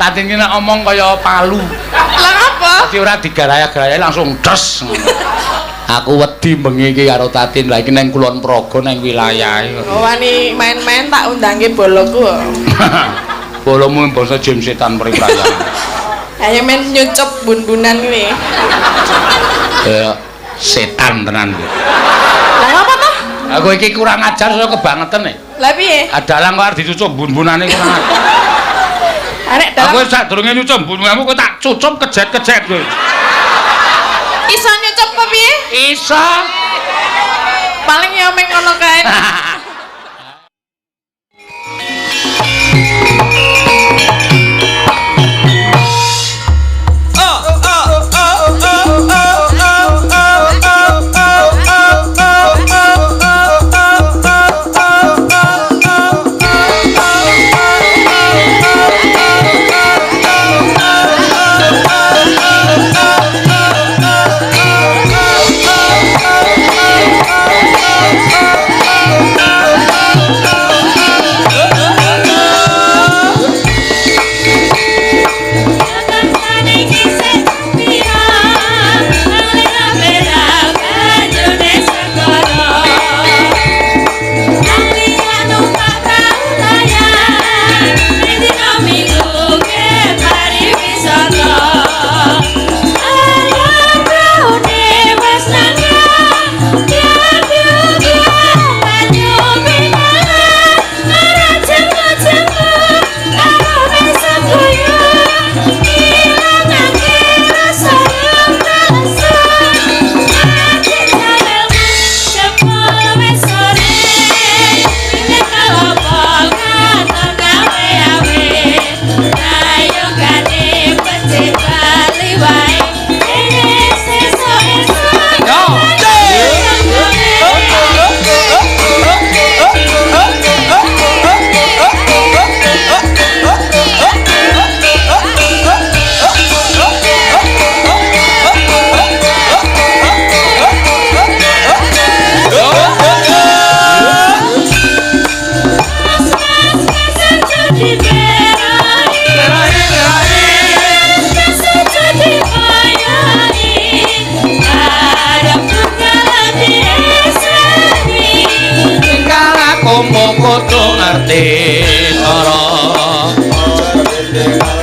Tatine nek omong kaya palu. Lah apa? Dadi ora digaraya-garaya langsung des. Aku wedi bengi iki karo Tatin lha iki nang Kulon Progo nang wilayahe. Oh wani main-main tak undangke boloku. Bolomu basa jam setan priprayan. Ayo main nyucup bun-bunan ini. Setan tenan. Lah apa toh? Aku iki kurang ajar saya kebangetan nih. Lah piye? Adalah kok arep dicucup bun-bunane kurang ajar. Arek dalam. Aku sadurunge nyucup bun-bunanmu kok tak cucup kejet-kejet kowe. Iso nyucup apa piye? Iso. Paling ya meng ngono kae.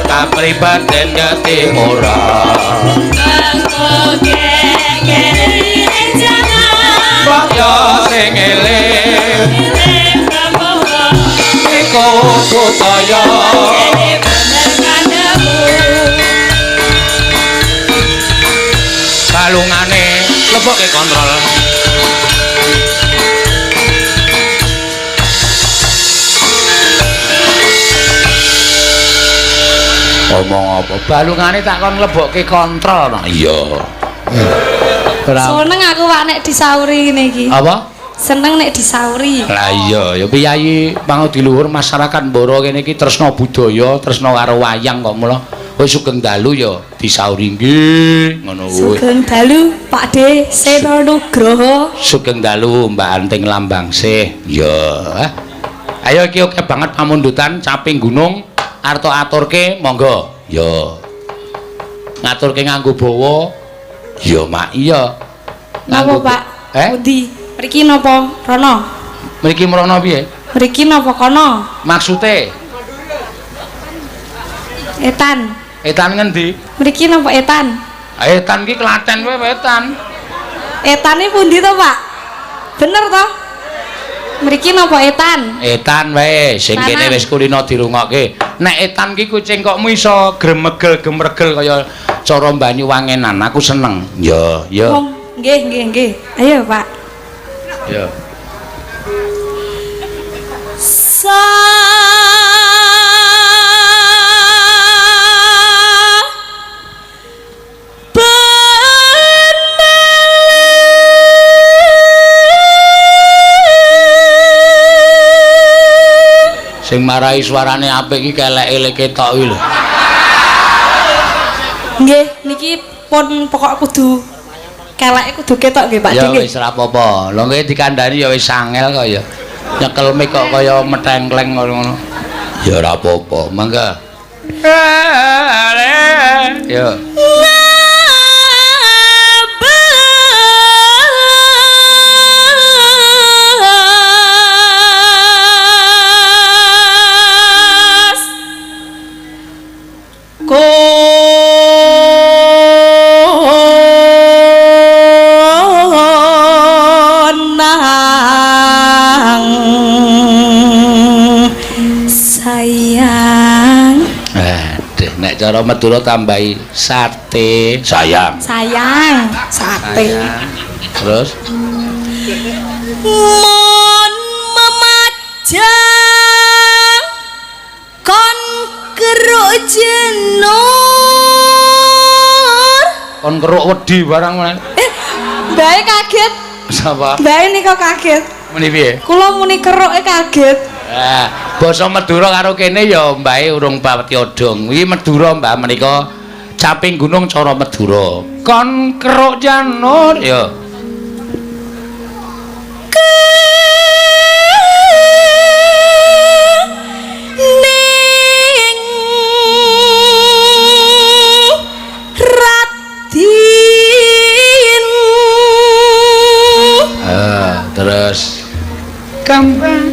Kapribaden gati ora Baya sing eling iku kutaya kalungane leboke kontrol omong apa balungane tak kon lebokke kontrol no. Iya seneng aku Pak nek disauri ngene iki apa seneng nek disauri lah iya ya piyayi pangudi luhur masyarakat Mboro kene iki tresna budaya tresna karo wayang kok mula wis sugeng dalu ya disauri nggih ngono kuwi sugeng dalu Pak De Seno Nugroho sugeng dalu Mbak Anting Lambangsih ya ayo iki oke banget pamundutan caping gunung arto aturke monggo ya ngaturke nganggo bawa ya mak iya napa Pak pundi mriki napa rono mriki mrono piye mriki napa kono maksude etan ngendi mriki napa etan etan ki Klaten kowe etan etane pundi to Pak bener to mriki napa etan etan wae sing kene wis kulino dirungokke nek etan ki kucing kokmu iso gremegel gemregel kaya cara Banyuwangenan aku seneng ya ya nggih ayo Pak ya sing marai suarane apik iki kelek-elek ketok iki lho. Nggih, niki pun pokok kudu keleke kudu ketok nggih Pak Ya nggih. wis ora apa-apa. Lho nggih dikandani ya wis angel kok ya. Nyekel mik kok kaya metengkleng ngono. Ya ora apa-apa. Mangga. Yo. Sayang. Nek cara Madura tambahi sate, sayang. Sayang, sate. Sayang. Terus Mon memajang kon keruk jenur. kon keruk wedi barang men. Bae kaget. Sapa? Bae nika kaget. Muni piye? Kula muni keruke kaget. Basa Madura karo kene ya mbae urung paweti odong. Iki Madura Mbah menika caping gunung cara Madura. Kon keruk janur ya. Ning Radin. Terus kembang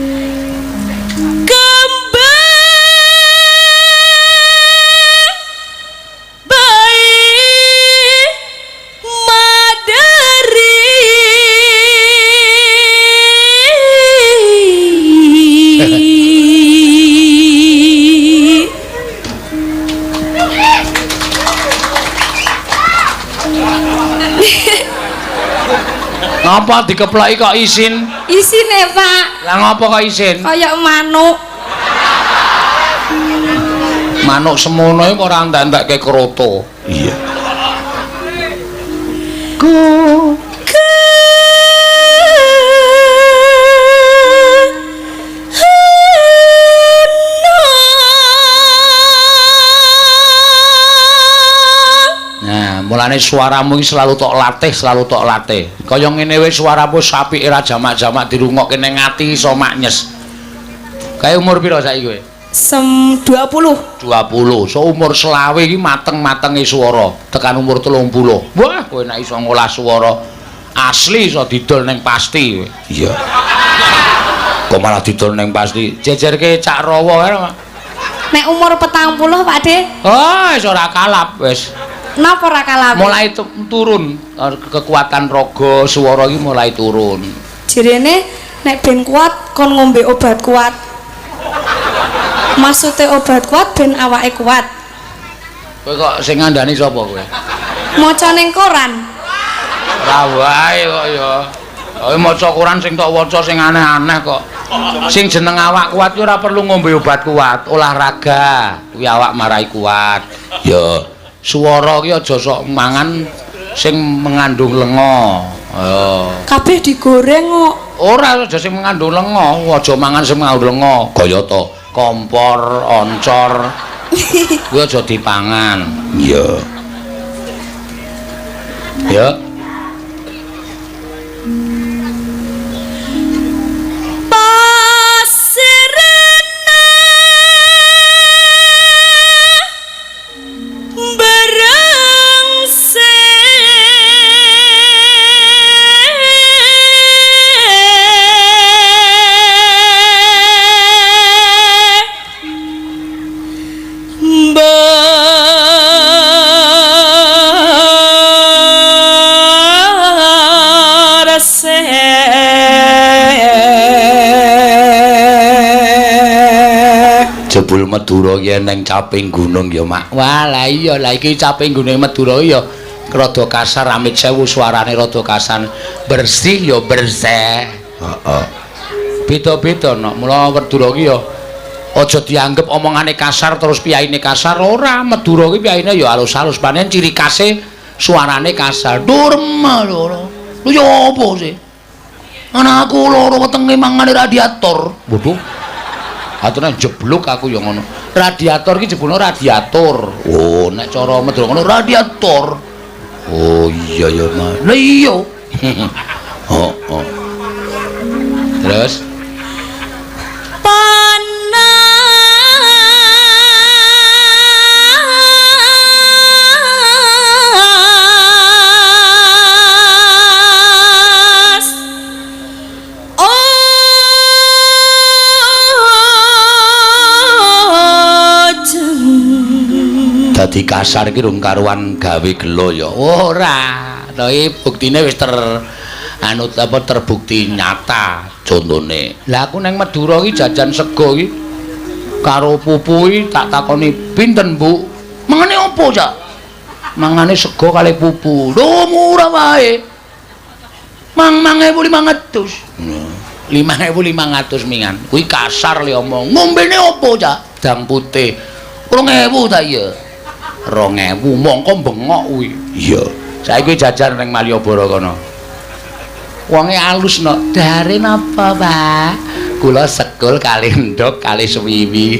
ngapa dikeplaki kok isin? Isine, Pak. Lah ngapa kok isin? Kayak manuk. Manuk semono kok ora ndak-ndakke kroto. Iya. Mulane suaramu iki selalu tok latih. Kaya ngene wis suaramu apike ra jamak-jamak dirungokke ning ati iso maknyes. Kae umur pira saiki kowe? 20. 20. So umur selawe iki mateng-matenge swara. Tekan umur 30. Wah, kowe nek iso ngolah swara asli iso didol ning pasti kowe. Iya. Kok malah didol ning pasti. Jejerke Cak Rawa kae. Nek umur 40, Pak De. Oh, wis ora kalap wis. Napa ora kalap? Mulai turun kekuatan raga swara iki mulai turun. Jirene nek ben kuat kon ngombe obat kuat. Maksudnya obat kuat ben awake kuat. Kowe kok sing ngandani sapa kowe? Maca ning koran. Ora wae kok ya. Kowe maca koran sing tok waca sing aneh-aneh kok. Sing jeneng awak kuat ki ora perlu ngombe obat kuat, olahraga kuwi awak marai kuat. Ya. Swara ki aja sok mangan sing mengandung lenga. Kabeh digoreng kok. Ora aja sing mengandung lenga, aja mangan sing mengandung lenga. Kaya to kompor, oncor. Kuwi aja dipangan. Iya. Ya. Jebul Madura ki neng caping gunung ya Mak. Wah lah iya lah iki caping gunung Madura ya rada kasar amit sewu suarane rada kasar. Bersih ya bersih. Heeh. Beda-beda no. Mula Madura ki ya aja dianggep omongane kasar terus piyaine kasar ora. Madura ki piyaine ya halus-halus panen ciri khase suarane kasar. Durma lho. Lho ya apa sih? Anakku loro wetenge mangane radiator. Waduh. Atune jeblok aku ya ngono. Radiator iki jebulno radiator. Oh, nek cara Madura ngono radiator. Oh iya ya, Mas. Lah iya. Oh. Terus dadi kasar iki rung karuan gawe gelo ya. Ora. Tapi buktine wis terbukti nyata contone. Lah aku nang Madura iki jajan sego iki karo pupu iki tak takoni pinten Bu? Mangane opo Cak? Mangane sego kali pupu. Lho murah wae. 5.500. 5.500 mingan. Kuwi kasar li omong. Ngombene opo Cak? Dang putih. 2.000 ta iya. 2.000 mongko bengok kuwi. Iya. Saiki jajan ning Malioboro kono. Wonge alus no. Dare napa, Pak? Kula sekul kali ndok kali suwiwi.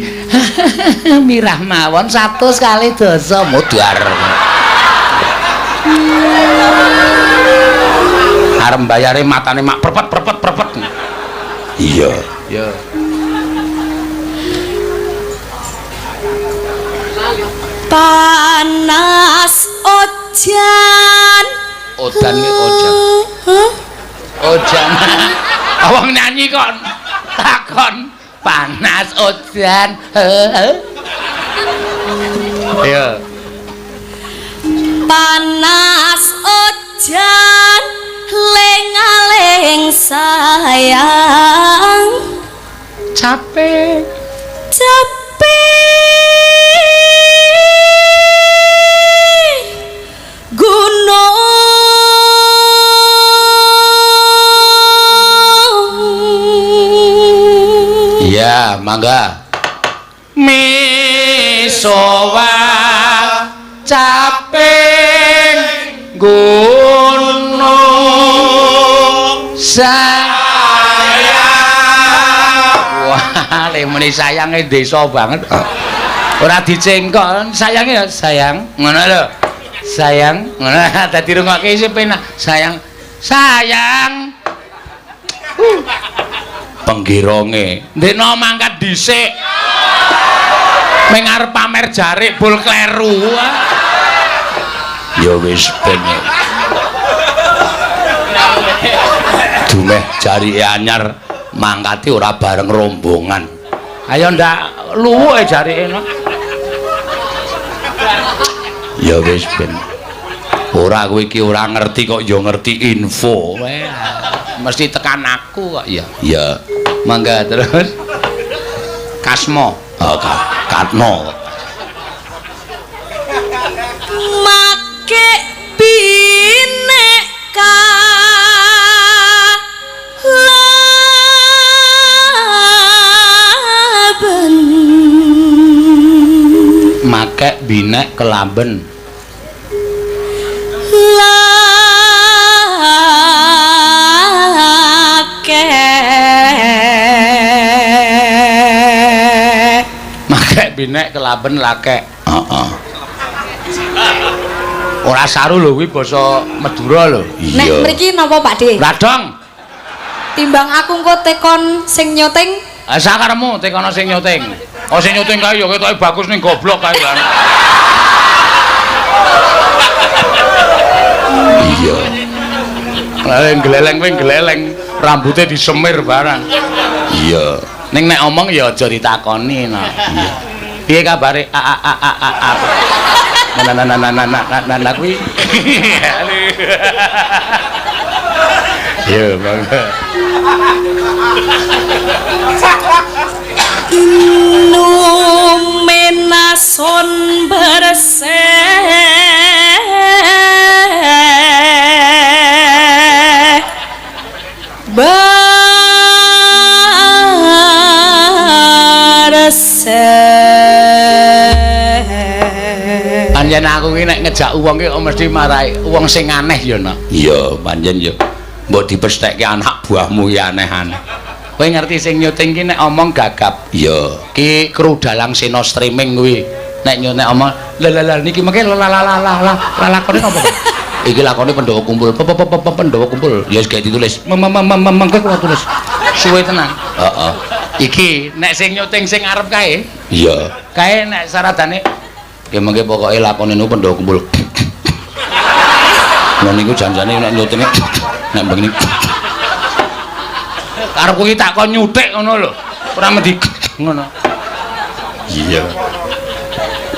Mirah mawon 100 kali dosa modar. Arep bayare matane mak perpet. Iya. Iya. Panas ojan. Odan ki ojan. Ojan. Awang nyanyi kok takon panas ojan. Iya. Panas ojan lengaleng sayang. Capek. Iya, mangga. Misowa caping gunung sayang. Wah, lemene sayange desa banget. Ora dicengkok, sayange ya sayang. Ngono lho. Sayang, ngono dadi rungokke isih penak. Sayang. Penggironge ndekno mangkat dhisik ming arep pamer jarik bol kleru ya wis ben dumeh jarike anyar mangkati ora bareng rombongan ayo ndak luwuke jarike no ya wis ben ora kowe iki ora ngerti kok ya ngerti info mesti tekan aku kok ya ya mangga terus Kasmo oh Katno make bineka laben make binek kelaben binek kelaben lakek. Heeh. Ora saru lho kuwi basa Madura lho. Nek mriki napa Pakde? Radong. Timbang aku engko tekon sing nyoting. Ah sakaremu tekono sing nyoting. Oh sing nyoting kae ya ketoke bagus ning goblok kae kan. Iya. Gleleng kuwi gleleng, rambutnya disemir barang. Iya. Ning nek omong ya aja ditakoni no. Iya. Piye kabare? Nah kuwi. Yo, mangga. Numenason berseh Panjen aku ki nek ngejak wong ki mesti marahi wong sing aneh ya no. Iya, panjen ya. Mbok dipesthekke anak buahmu ya aneh-aneh. Kowe ngerti sing nyuting ki nek omong gagap. Iya, ki kru dalang Sino streaming kuwi. Nek nek omong la niki mengke lakone apa? Iki lakone Pandhawa kumpul. Pandhawa kumpul. Ya wis gawe ditulis. Mengke kula tulis. Suwe tenan. Heeh. Iki nek sing nyuting sing arep kae. Iya. Kae nek saradane ya mengke pokoke lakone niku Pandhawa kumpul. Lha niku janjane nek nyutinge nek begini. Karepku iki tak kon nyutik ngono lho. Ora mesti ngono. Iya.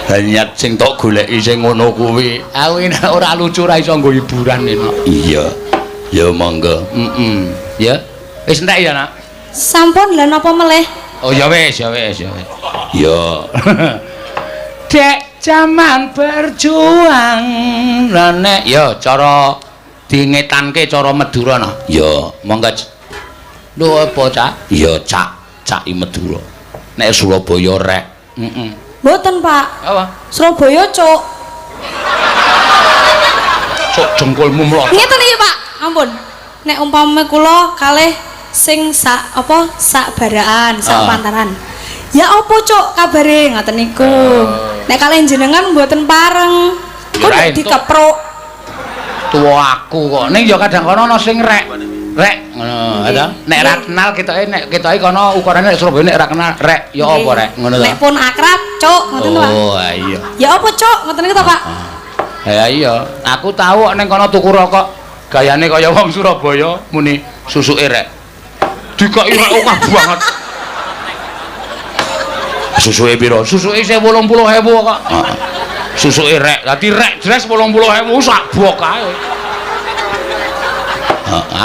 Hanyat sing tok goleki sing ngono kuwi. Aku nek ora lucu ora iso nggo hiburan enak. Iya. Ya monggo. Ya. Wis entek ya, Nak? Sampun lha napa meleh? Oh ya wis, ya wis, ya wis. Ya. Dek jaman berjuang. Lah nek ya cara dingetanke cara Madura nah. Ya, monggo. Lho apa, Cak? Ya, Cak I Madura. Nek Surabaya rek. Mboten, Pak. Apa? Surabaya, Cuk. Cuk jengkulmu mlot. Ngeten iki, Pak. Ampun. Nek umpame kula kalih sing sak baraan, sak pantaran. Ya apa, Cuk, kabare ngoten niku. Nek kalih jenengan mboten pareng. Kok dikepruk. Tuwa aku kok. Ning ya kadang kono ana sing rek. Rek ngono, ada. Nek ra kenal ketoke kono ukurane nek Surabaya nek ra kenal rek ya apa rek ngono ta. Nek pun akrab, Cuk, ngoten lho. Oh, iya. Ya apa, Cuk? Ngoten niku ta, Pak? Ya iya, aku tahu ning kono tuku rokok gayane kaya wong Surabaya muni susuke rek. Dikoki rek akeh banget. Susuke piro? Susuke 80.000 kok. Susuke rek. Dadi rek jelas 80.000 sak bok kae.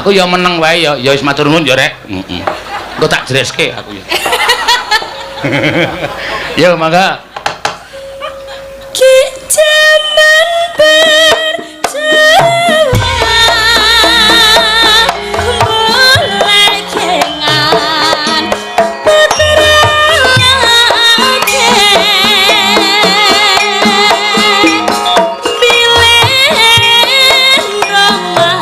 Aku ya meneng wae ya wis matur nuwun ya rek. Engko tak dreske aku ya. Ya mangga. Ki jaman berjuang mulai kengan puterake bilen romate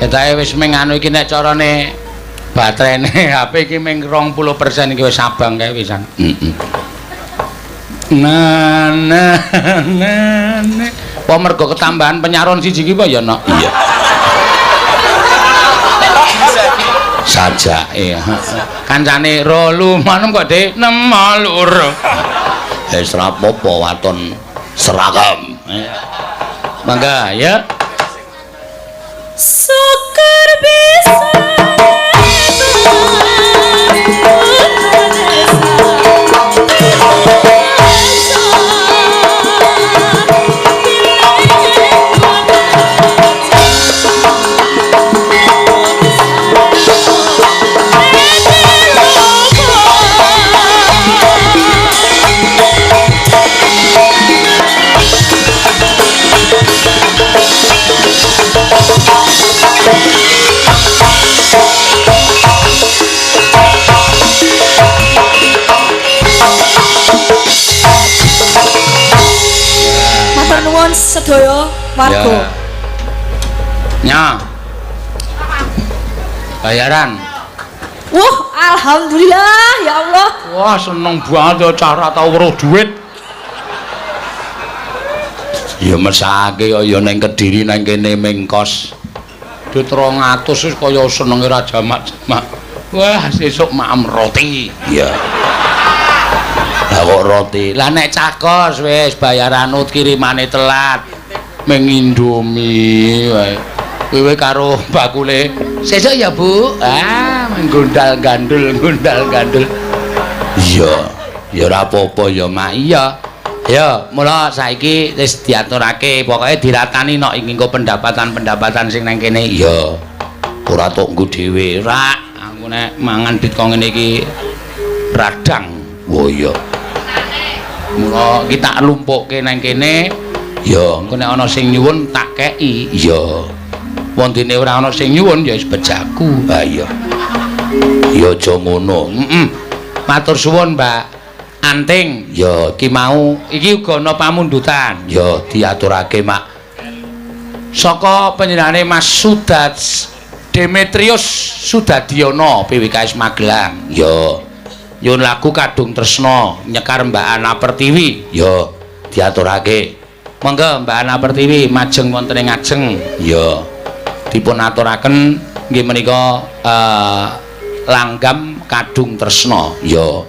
Ketahe wis ming anu iki nek carane baterene HP iki ming 20% iki wis abang kae wisan. Nah. Apa mergo ketambahan penyaron siji iki apa ya, Nok? Iya. Saja kancane rolu manem kok Dik nemalur wis rapopo waton seragam mangga ya syukur bisa sedaya warga. Nya. Bayaran. Wah, alhamdulillah ya Allah. Wah, seneng banget ya cara tau weruh duit. Ya mesake ya ning Kediri nang kene mengkos. Duit 200 wis kaya senenge ra jamak-jamak. Wah, sesuk maem roti. Iya. Lah kok roti. Lah nek cakos wis bayaran ut kirimane telat. Meng Indomie wae. Kowe karo bakule. Sesuk ya, Bu. Ah, menggundal gandul. Iya. Ya ora apa-apa ya, Mak. Iya. Ya, mula saiki wis diaturake, pokoke diratani nok engko pendapatan sing nang kene. Iya. Ora tok nggo dhewe, rak. Aku nek mangan dit kok ngene iki radang. Oh iya. Mula kita lumpukke nang kene, ya engko nek ana sing nyuwun tak kei. Iya. Wondene ora ana sing nyuwun ya wis bejaku. Ha iya. Ya aja ngono. Matur suwun, Mbak. Anting ya iki mau iki uga ana pamundutan ya diaturake Mak saka panjenengane Mas Sudat Demetrius Sudadiono PWKS Magelang ya nyuwun lagu Kadung Tresna nyekar Mbak Ana Pertiwi ya diaturake monggo Mbak Ana Pertiwi majeng wonten ing ngajeng ya dipun aturaken nggih menika langgam Kadung Tresna ya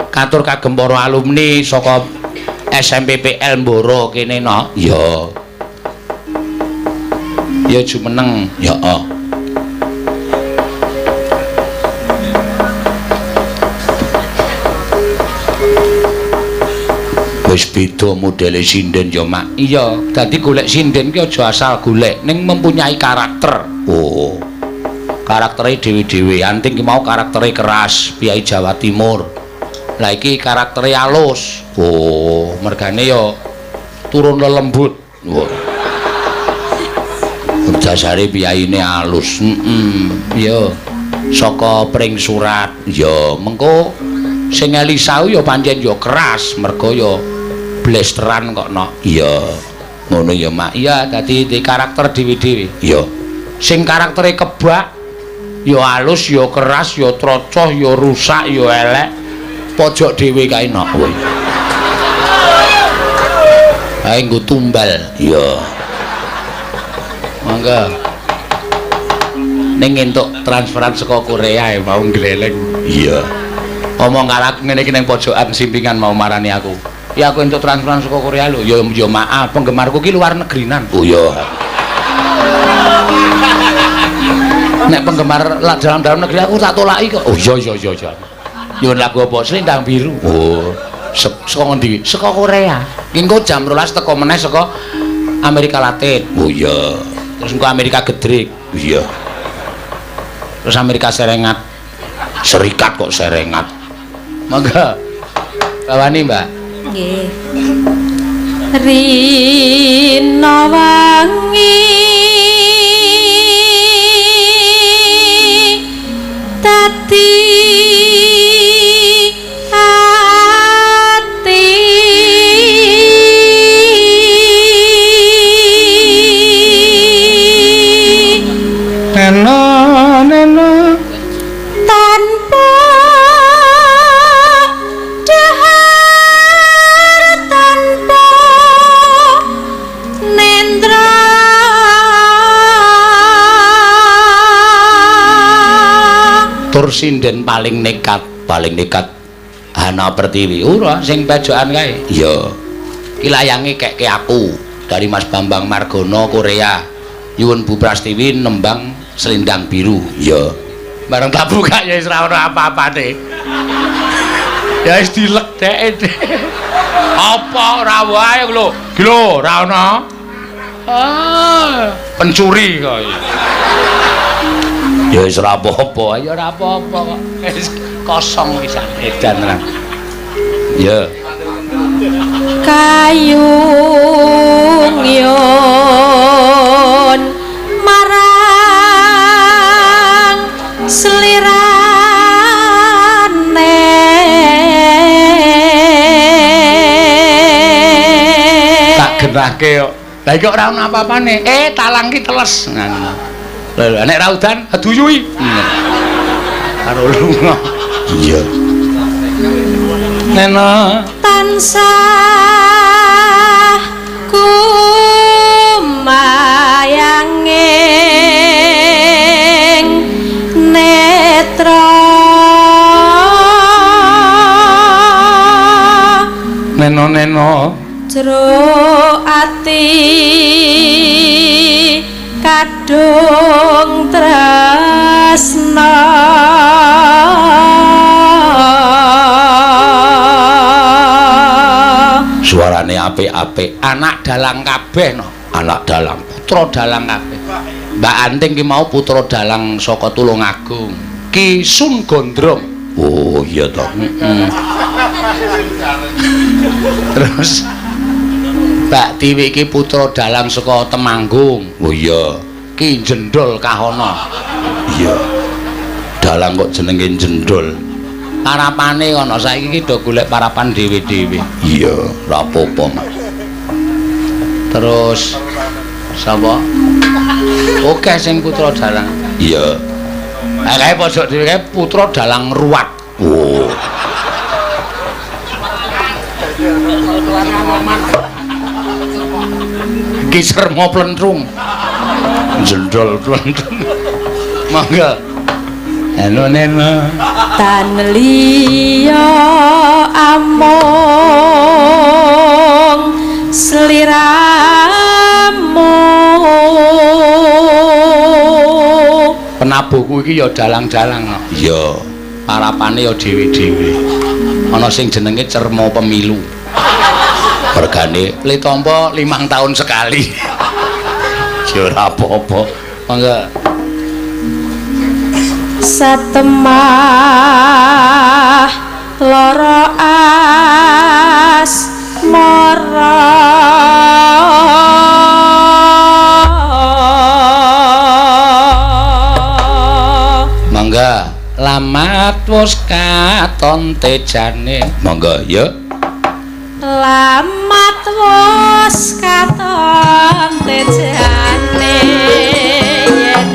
katur kagem para alumni saka SMPPL Mboro kene no ya jumeneng ya wis beda modele sinden ya Mak iya dadi golek sinden ki aja asal golek ning mempunyai karakter oh karaktere dhewe-dhewe anting ki mau karaktere keras piyai Jawa Timur lah iki karaktere alus. Oh, mergane ya turun lelembut. Wah. Dasare piyaine alus. Ya. Saka pring surat. Ya, mengko sing Elisau ya pancen ya keras, mergo ya blesteran kok no. Iya. Ngono ya, Mak. Iya, dadi di karakter dhewe-dhewe. Ya. Sing karaktere kebak ya alus, ya keras, ya trocoh, ya rusak, ya elek. Pojok dhewe kae nok kowe. Ae nggo tumbal. Iya. Mangga. Ning entuk transferan saka Korea mau gleleng. Iya. Omong karo aku ngene iki ning pojokan simpingan mau marani aku. Ya aku entuk transferan saka Korea lho. Ya maaf, penggemarku ki luar negerinan. Oh iya. Nek penggemar dalam negeri aku tak tolaki kok. Oh iya. Nyuwun lagu apa? Selendang Biru. Oh. Saka ngendi? Saka Korea. Engko jam 12 teko meneh saka Amerika Latin. Oh iya. Terus engko Amerika Gedrik. Iya. Terus Amerika Serengat. Serikat kok Serengat. Mangga. Bawani, Mbak. Nggih. Rina wangi tati sinden paling nekat Hana Pertiwi ora sing pejokan kae iya ki layange kek aku dari Mas Bambang Margono Korea nyuwun Bu Prastiwi nembang Selendang Biru iya bareng tak buka ya wis ora ono apa-apane ya wis dilek dek apa ora wae lho iki lho ora ono pencuri kok ya wis ora apa-apa ya ora apa-apa kok wis kosong pisan edan tenan ya kayung yon marang selirane tak genahke kok lha iki ora ono apa-apane talang ki teles ngono lho nek ra udan aduyui karo lunga iya nena tansah kumayanging netra neno jero ati kadung tresna suarane apik-apik anak dalang kabeh no anak dalang putra dalang kabeh Mbak Anting ki mau putra dalang saka Tulungagung Ki Sun Gondrong oh iya toh terus Mbak Tiwi ki putra dalang saka Temanggung oh iya Ki Jendol Kahono iya dalang kok jenenge Jendol parapane ana saiki ki do golek parapan dhewe-dhewe iya ora apa-apa terus sapa oke sing putra dalang iya kae pojok dhewe kae putra dalang ruwat oh Ki Sermo Plentrung jendol plentrung mangga neno tan liya amung sliramu penabuhku iki ya dalang-dalang no. iya parapane ya dhewe-dhewe ana sing jenenge Cermo Pemilu regane le tampa 5 tahun sekali ya ora apa-apa mangga satemah lara asmara mangga lamat wis katon tejane mangga ya lamat wis katon tejane yen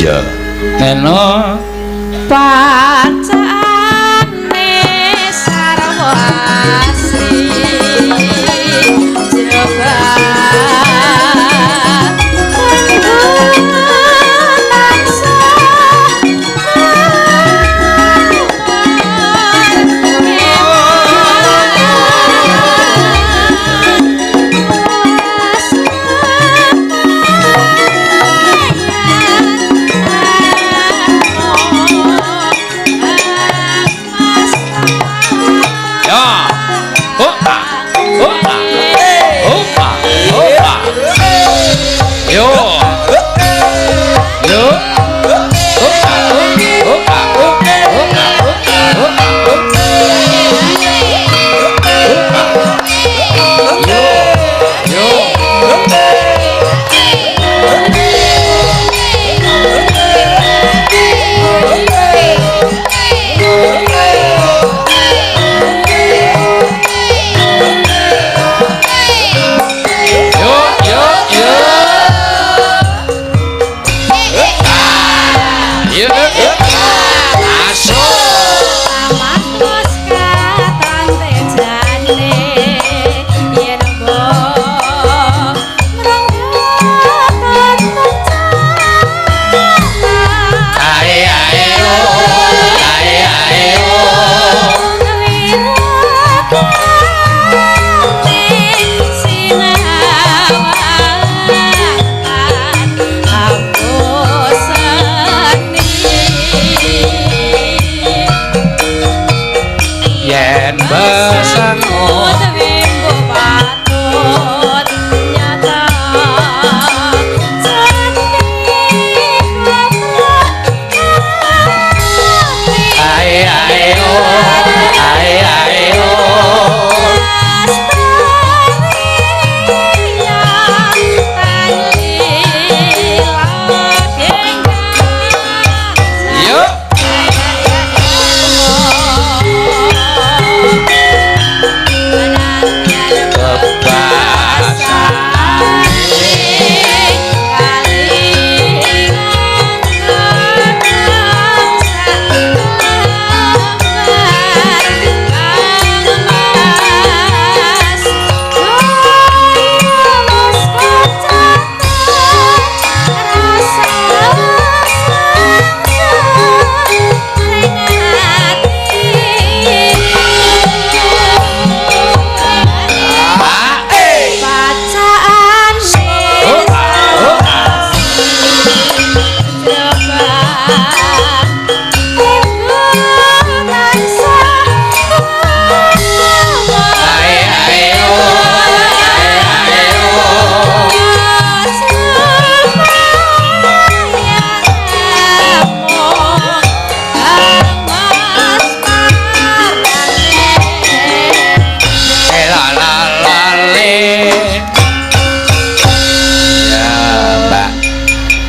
ya ngeno Pancane sarwa asri jebat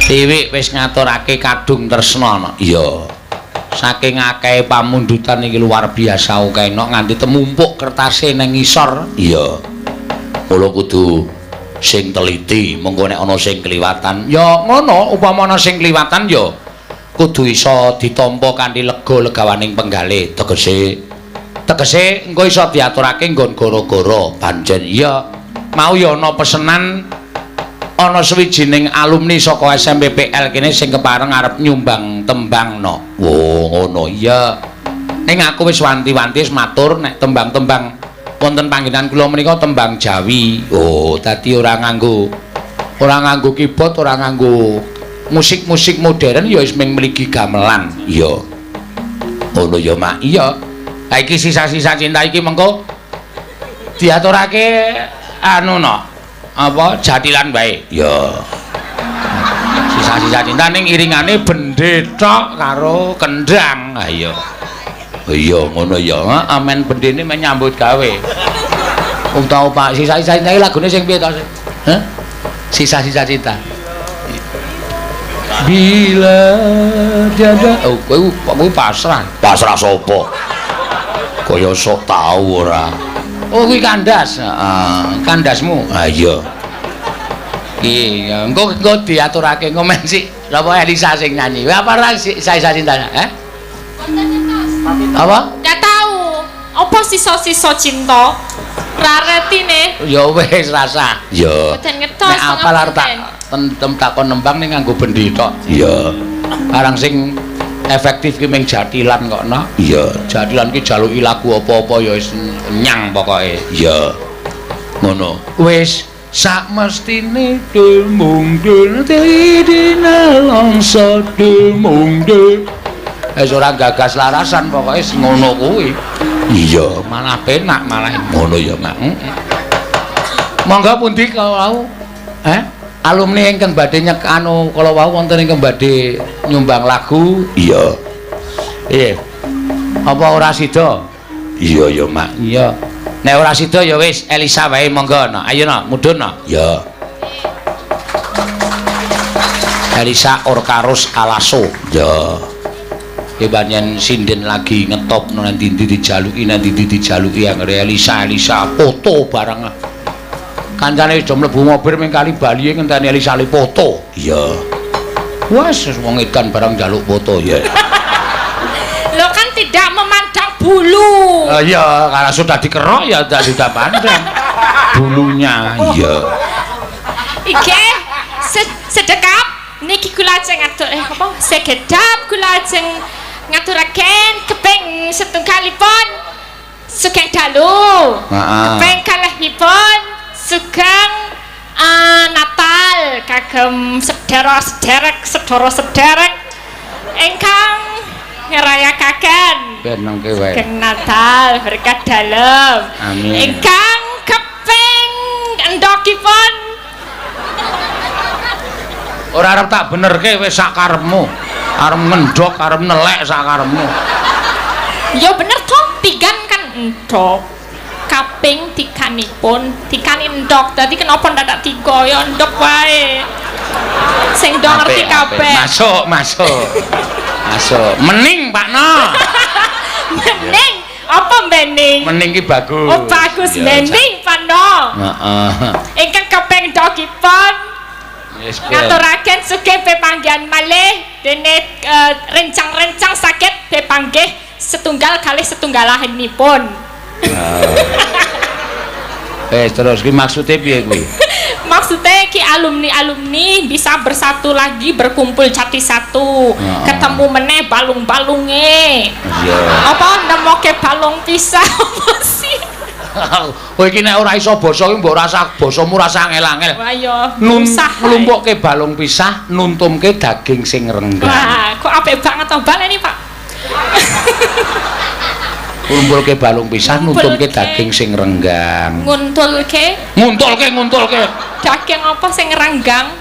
Dewi wis ngaturake kadung tresna. Iya. Saking akeh pamundutan iki luar biasa kena nganti temumpuk kertase nang ngisor. Iya. Mula kudu sing teliti, mengko nek ana sing kliwatan, ya ngono, upama ana sing kliwatan ya kudu iso ditampa kanthi lega-legawaning penggalih. Tegese engko iso diaturake nggon gara-gara pancen iya mau ya ana pesenan ana sawijining alumni saka SMPPL kene sing kepareng arep nyumbang tembangno. Oh, ngono iya. Ning aku wis wanti-wanti wis matur nek tembang-tembang wonten panggenan kula menika tembang Jawi. Oh, dadi ora nganggo keyboard, ora nganggo musik-musik modern ya wis mligi gamelan. Iya. Ngono ya, Mak. Iya. Ha iki sisa-sisa cinta iki mengko diaturake anu no. Apa jatilan wae ya sisa-sisa cinta ning iringane bendhe tok karo kendang. Ha iya ngono ya amen bendene menyambut gawe utawa Pak sisa-sisa cinta iki lagune sing piye to heh sisa-sisa cinta bila tiada kowe pasrah sapa kaya sok tau ora. Oh kuwi kandas. Kandasmu. Ah iya. Iki engko diaturake komen sik. Napa Elisa sing nyanyi? Apa ora Elisa cintanya? Apa? Gak tahu. Apa sisa-sisa cinta? Raretine. Ya wis rasa. Ya. Boten ngertos. Nek apal arep tak takon nembang ning nganggo bendi tok. Ya. Barang sing efektif ki ming jatilan kok no. Iya, jatilan ki jaluki lagu apa-apa ya wis nyang pokoke. Iya. Ngono. Wis sak mestine demung dene langsa demung de. Wis ora gagas larasan pokoke ngono kuwi. Iya, malah penak malah ngono ya, Mak. Monggo pundi kalau alumni ingkang badhe anu kala wau wonten ingkang badhe nyumbang lagu. Iya. Apa ora sida? Iya ya, Mak. Iya. Nek ora sida ya wis Elisa wae monggo no. Ayo no, mudhun no. Ya. Elisa Orkarus Alaso. Ya. Ki banyen sinden lagi ngetop nang ndi dijaluki anggere Elisa foto barang. Kancane do mlebu mobil ming kali Bali ngenteni Elisa foto. Iya. Wes wong edan barang njaluk foto ya. Lo kan tidak memandang bulu. Iya, kalau sudah dikerok ya sudah pandang bulunya. Iya. Iki sedekap niki kula ajeng ngatur apa? Sekedap kula ajeng ngaturaken keping setunggalipun sugeng dalu. Keping kalihipun sugeng Natal kagem sedherek ingkang ngrayakaken benengke wae. Sugeng Natal berkah dalem. Amin. Ingkang keping endokipun Ora arep tak benerke wis sak karepmu. Arep ngendhok, arep nelek sak karepmu. ya bener toh, tigan kan endok. Kaping tikanipun, tikani endok. Dadi kenapa ndak tiga ya endok wae. Sing do ngerti kabeh. Masuk. Mening, Pak No. Mening, apa mening? Mening ki bagus. Oh bagus mening, Pak No. Heeh. Ingkang kaping endokipun ngaturaken sugih pepanggihan malih dene rencang-rencang sakit pepanggih setunggal kalih setunggalahipun. Terus ki maksude piye kuwi? Maksudnya ki alumni bisa bersatu lagi, berkumpul jadi satu, ketemu meneh balung-balunge. Iya. Apa nemoke balung pisah apa sih? Kowe iki nek ora iso basa ki mbok rasa basamu rasa angel-angel. Wah ya, nglumpukke balung pisah, nuntumke daging sing renggang. Wah, kok apik banget to baleni, Pak. Ngumpulke balung pisah, nuntumke daging sing renggang. Nguntulke? Nguntulke. Daging apa sing renggang?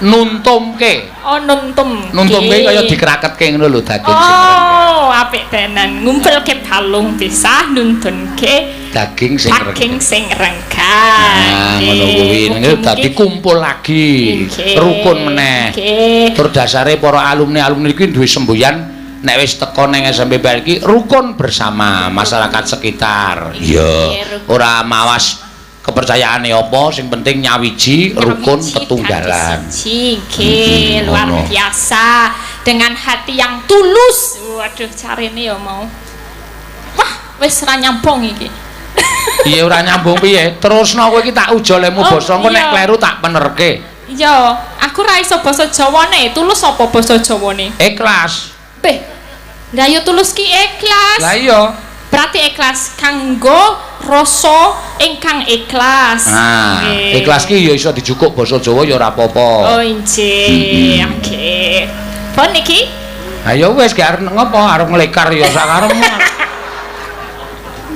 Nuntumke. Oh, Nuntumke kaya dikraketke ngono lho daging sing renggang. Oh, apik tenan. Ngumpulke balung pisah, nuntunke daging sing renggang. Nah, ngono kuwi dadi kumpul lagi. Rukun meneh. Tur dasare para alumni iki duwe semboyan nek wis teko ning SMP iki rukun bersama masyarakat sekitar. Iya. Ora mawas kepercayaane apa, sing penting nyawiji rukun tetunggalan. Nggih, luar biasa dengan hati yang tulus. Waduh, carine ya mau. Wah, wis ora nyambung iki. Iya ora nyambung piye? Terusno kowe iki tak ujolemu basa engko nek kleru tak penerke. Iya, aku ra iso basa Jawane. Tulus apa basa Jawane? Ikhlas. Beh. Lah ya tulus ki ikhlas. Lah iya. Berarti ikhlas kanggo rasa ingkang ikhlas. Nah, ikhlas ki ya iso dijukuk basa Jawa ya ora apa-apa. Oh, nggih. Oke. Pon iki? Ayo wis gak arep ngopo, arep nglekar ya sakarepmu.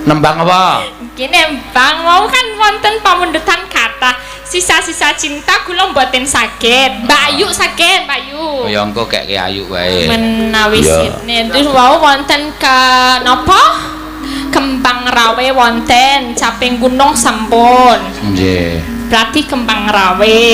Nembang apa? Iki nembang mau kan wonten pamundutan kata sisa-sisa cinta kula mboten saged. Mbak Ayu saged, Mbak Ayu. Kaya engko keke Ayu wae. Menawi sine terus wau wonten ke napa? Kembang rawe wonten, caping gunung sampun. Nggih. Berarti kembang rawe.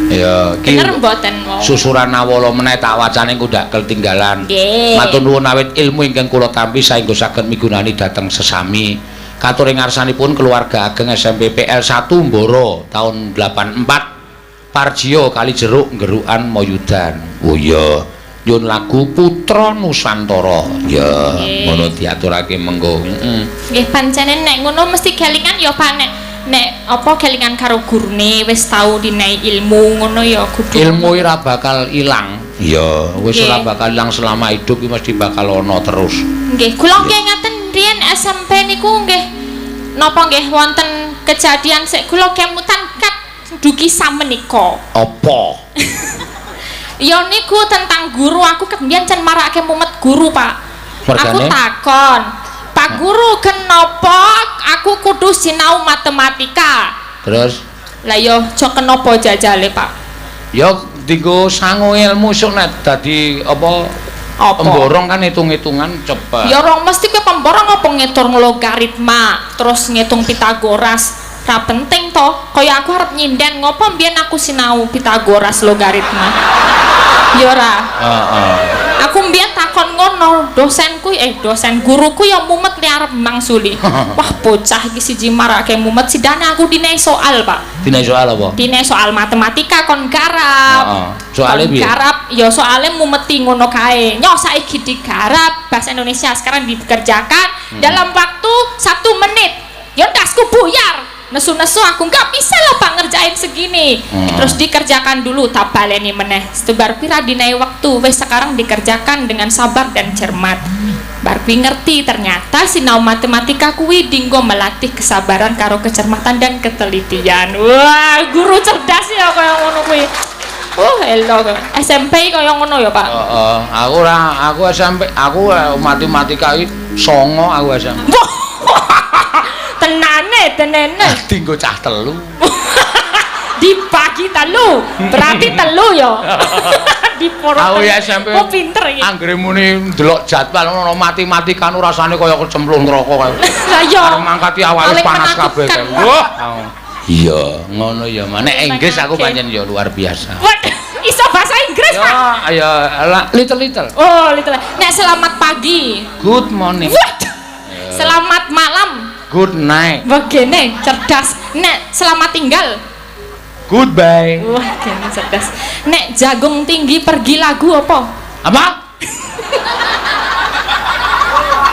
Ya, ki bener mboten wau. Susuran awala meneh tak wacane engko ndak ketinggalan. Nggih. Matur nuwun awit ilmu ingkang kula tampi saengga saged migunani dhateng sesami. Katur ing ngarsanipun keluarga ageng SMP PL 1 Mboro tahun 84 Parjio kali jeruk gerukan moyudan. Oh iya. Nyun lagu Putra Nusantara. Ya, ngono diaturake mengko. Heeh. Nggih pancene nek ngono mesti kelingan ya Pak nek apa kelingan karo gurune wis tau dinai ilmu ngono ya kudu. Ilmu ora bakal ilang. Ya, wis ora bakal ilang selama hidup iki mesti bakal ana terus. Nggih, kula nggih ngaten riyen SMP niku nggih napa nggih wonten kejadian sik kula kemutan kat dugi samenika. Apa? Ya niku tentang guru aku kembian can marake mumet guru Pak. Mergane? Aku takon, Pak Guru kenapa aku kudu sinau matematika? Terus? Lah yo aja kenapa jajale Pak? Ya dienggo sangu ilmu sok nek dadi apa? Apa? Pemborong kan hitung-hitungan cepet. Ya ora mesti kowe pemborong apa ngitung logaritma, terus ngitung Pitagoras. Ra penting toh, kaya aku harap nyinden ngopo mbiyen aku sinau Pitagoras logaritma. Ya ora. Heeh. Aku mbiyen takon ngono, dosen guruku ya mumet li arep mangsuli. Wah, bocah iki siji marake mumet sidane aku dinai soal, Pak. Dinai soal apa? Dinai soal matematika kon garap. Heeh. Soale piye? Garap, ya soalnya mumeti ngono kae. Nyoh saiki digarap bahasa Indonesia sekarang dikerjakan dalam waktu 1 menit. Ya dasku buyar. Nesu-nesu aku nggak bisa loh Pak ngerjain segini. Terus dikerjakan dulu tak baleni meneh. Setebar pira dinai waktu wes sekarang dikerjakan dengan sabar dan cermat. Bar kuwi ngerti ternyata sinau matematika kuwi dinggo melatih kesabaran karo kecermatan dan ketelitian. Wah, guru cerdas ya kaya ngono kuwi. Hello SMP kaya ngono ya Pak. Heeh, aku SMP, aku matematika iki 9 aku SMP. Tenene. Dinggo cah telu. Dibagi telu, berarti telu ya. Diporo. Aku ya SMP. Oh pinter iki. Anggere muni ndelok jadwal ngono matematika nu rasane kaya kecemplung neraka kae. Lah iya. Arep mangkati awake panas kabeh kae. Wah. Iya, ngono ya. Nek Inggris aku pancen ya luar biasa. Iso bahasa Inggris, Pak? Ya, little. Oh, little. Nek selamat pagi. Good morning. Selamat malam. Good night. Begini, cerdas. Nek selamat tinggal. Goodbye. Wah, gini cerdas. Nek jagung tinggi pergi lagu apa? Apa?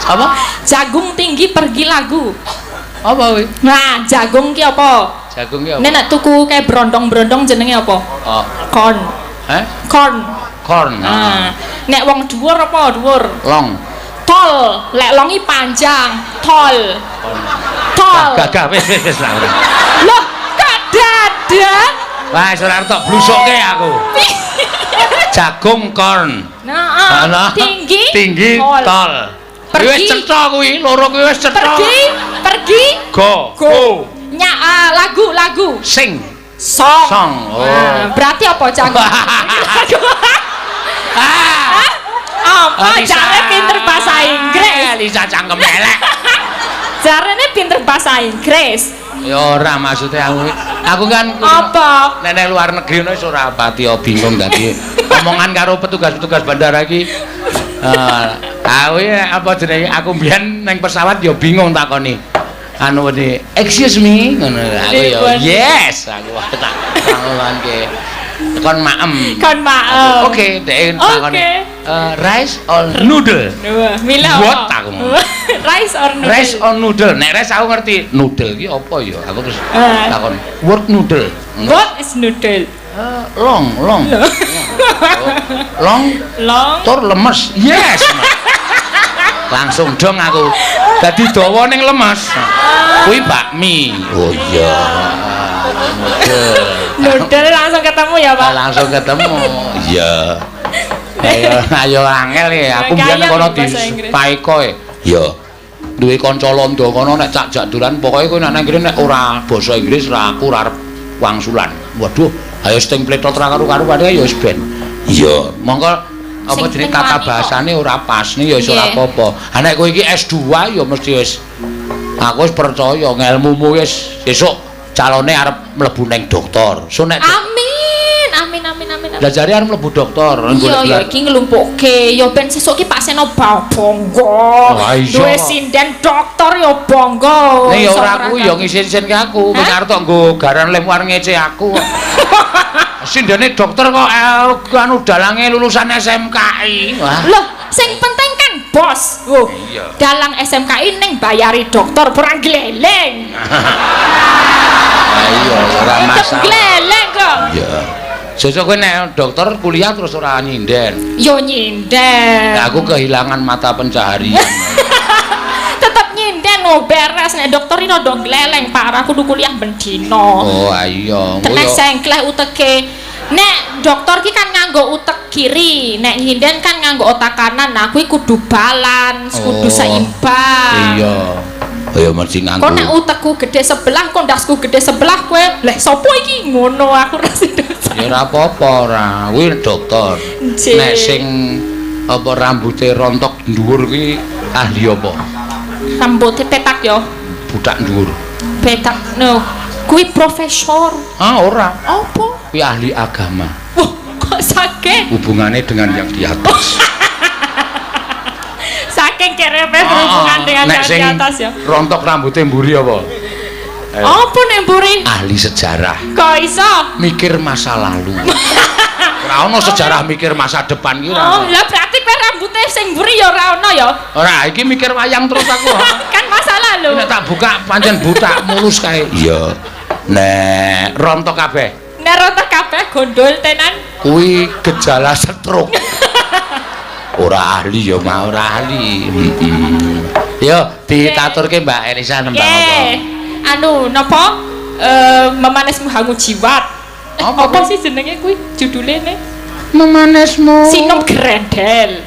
Apa? Jagung tinggi pergi lagu. Apa kuwi? Nah, jagung ki apa? Jagung ki apa? Nek tuku kayak brondong-brondong jenenge apa? Oh. Corn. Corn. Corn. Nah, nek wong dhuwur apa dhuwur? Long. Tol, lek longi panjang, tol. Gagah wis lah. Loh, kok dadak? Wah, ora tok blusuke aku. Jagung corn. Nah, tinggi tol. Wis cetha kuwi, loro kuwi wis cetha. Pergi. Go. Lagu. Sing. Song. Oh. Berarti apa jagung? Apa jare pinter bahasa Inggris? Lisa cangkem elek. Jarene pinter bahasa Inggris. Ya ora maksudnya aku kan apa? Nek luar negeri ngono wis ora pati bingung dadi omongan karo petugas-petugas bandara iki. Aku ya apa jenenge aku mbiyen ning pesawat ya bingung takoni. Anu wedi, excuse me ngono aku ya yes aku tak ngomongke. Kon maem. Oke, dek takoni. Rice or noodle? Milih what aku mau? Rice or noodle? Nek rice aku ngerti. Noodle ki apa ya? Aku terus takon. What noodle? What is noodle? Long. Long. Tur lemes. Yes. Langsung dong aku. Dadi dawa ning lemes. Kuwi bakmi. Oh iya. Noodle langsung ketemu ya, Pak? Langsung ketemu. Iya. Ayo angel ya, aku mbiyen kono di Paiko e. Ya. Duwe kanca londo kono nek cak jaduran pokoke kowe nek nang kene nek ora basa Inggris ra aku ora arep wangsulan. Waduh, ayo sting pletot ra karo-karo padha ya wis ben. Iya, monggo apa jenenge tata bahasane ora pas nih ya iso ora apa-apa. Ha nek kowe iki S2 ya mesti wis aku wis percaya ngelmumu wis sesuk calone arep mlebu ning dokter. So nek Amin. Lah jare arep mlebu dokter. Iya, iki nglumpukke. Ya ben sesuk ki Pak Seno bangga. Duwe sinden dokter ya bangga. Nek ya ora aku ya ngisin-isin ke aku. Wis arep tok nggo garan lem war ngece aku. Sindene dokter kok anu dalange lulusan SMKI. Wah. Loh, sing penting kan bos. Oh, iya. dalang SMKI ning bayari dokter perang gleleng. Iya, ora masalah. Gleleng kok. Iya. Sesuk kowe nek dokter kuliah terus ora nyinden. Yo nyinden. Nah, aku kehilangan mata pencaharian. Tetep nyinden oh beres nek dokter ini rada gleleng parah kudu kuliah ben dino. Oh, ayo. Tenek sengkleh uteke. Nek dokter ki kan nganggo utek kiri, nek nyinden kan nganggo otak kanan. Nah, kuwi kudu balance, kudu seimbang. Iya. Ya mesti nganggo. Kok nek utekku gede sebelah, kok ndasku gede sebelah kowe. Lah sapa iki ngono aku rasa. Ya ora apa-apa ora. Kuwi dokter. Nggih. Nek sing apa rambute rontok dhuwur kuwi ahli apa? Rambutnya petak yo. Budak dhuwur. Petak no. Kuwi profesor. Ah, ora. Apa? Kuwi ahli agama. Wah, kok sakit? Hubungannya dengan yang di atas. Saking kerepe berhubungan dengan Nek yang sing di atas ya. rontok rambutnya mburi apa? Apa nek mburi? Ahli sejarah. Kok iso? Mikir masa lalu. Ora ono sejarah mikir masa depan ki Oh, ora. lah berarti kowe rambutnya sing mburi ya ora ono ya. Ora, iki mikir wayang terus aku. Kan masa lalu. Nek tak buka pancen buta mulus kae. Iya. Nek rontok kabeh. Nek rontok kabeh gondol tenan. Kuwi gejala stroke. Ora ahli ya, mah ora ahli. Yo ditaturke Mbak Elisa nembang apa? Nggih. Anu napa? Memanismu hangu jiwat. Apa sih jenenge kuwi judule ne? Memanismu. Sinom grendel.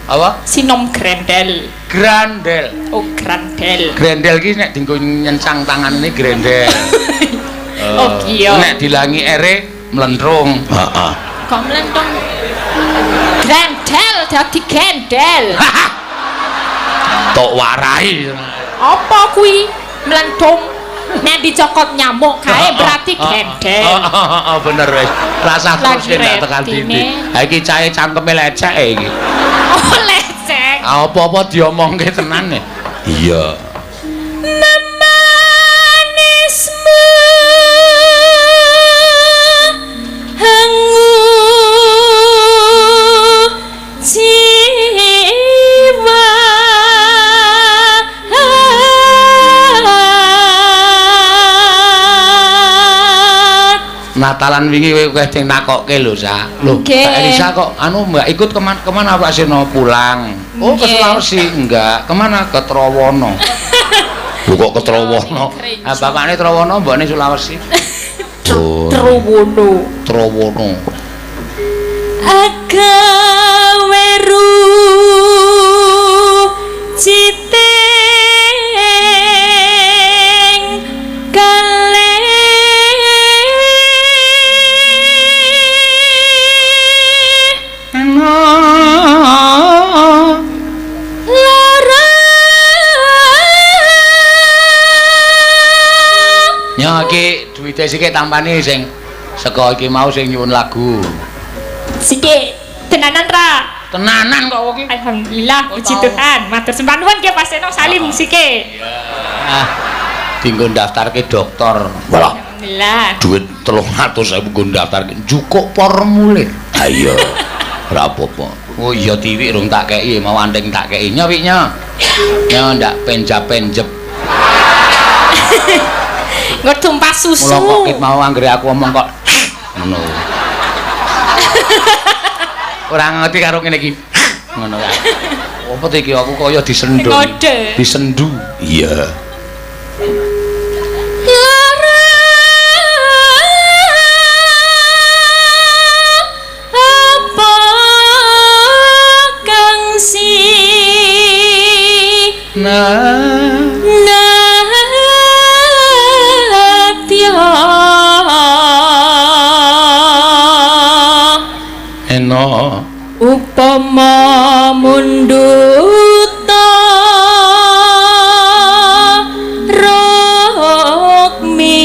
Apa? Sinom grendel. Grandel. Oh, grendel. Grendel ki nek dienggo nyencang tangane grendel. Oh, iya. Nek dilangi ere mlentrung. Heeh. Kok mlentung? Grendel dadi gendel. Tok warai. Apa kuwi? Mlentung. Nek dicokot nyamuk kae berarti gendel. Heeh, bener wis. Rasah terus Lagi ndak tekan retine. dindi. Ha iki cahe cangkeme lecek iki. Oh, lecek. Apa-apa diomongke tenan ya. Iya. Memanismu hangu jiwa. Natalan wingi kowe sing nakokke lho, Sa. Lho, Nggih. Kak Elisa kok anu Mbak ikut kemana Pak Seno pulang? Oh, ke Nggih. Sulawesi enggak. Kemana? Ke Trawono. Lho kok ke Trawono? Ah, bapakne Trawono, mbokne Sulawesi. Oh, Truwono. Trawono. Agaweru citing kalih lara Ya iki duwite sik tampani sing saka iki mau sing nyuwun lagu. sithik tenanan ra. Tenanan kok iki. Alhamdulillah, Oh, puji tahu. Tuhan. Matur sembah nuwun nggih Pak Seno salim musike. Ah, dinggo daftarke dokter. Walah, Alhamdulillah. duit 300.000 nggo daftarke cukup formulir. Ayo. Ora apa-apa. Oh iya tiwik rung tak kei, mau andeng tak kei. Nya wik nya. Nya ndak penjap-penjep. Nggo tumpah susu. Mula kok kit mau anggere aku omong kok ngono. Ora ngerti karo ngene iki. Ngono ya. Apa to iki aku kaya disendu. Ngode. Disendu. Iya. Lara apa kang si Nah, natya eno. upama munduta rokmi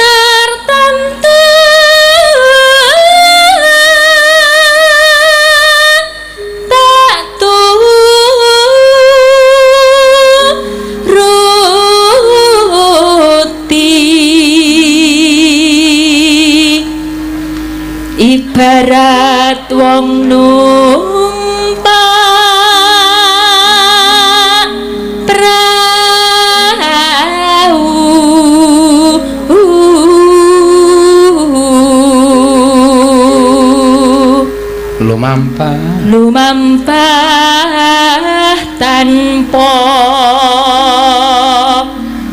tertentu tak ibarat wong numpak perahu lumampah tanpa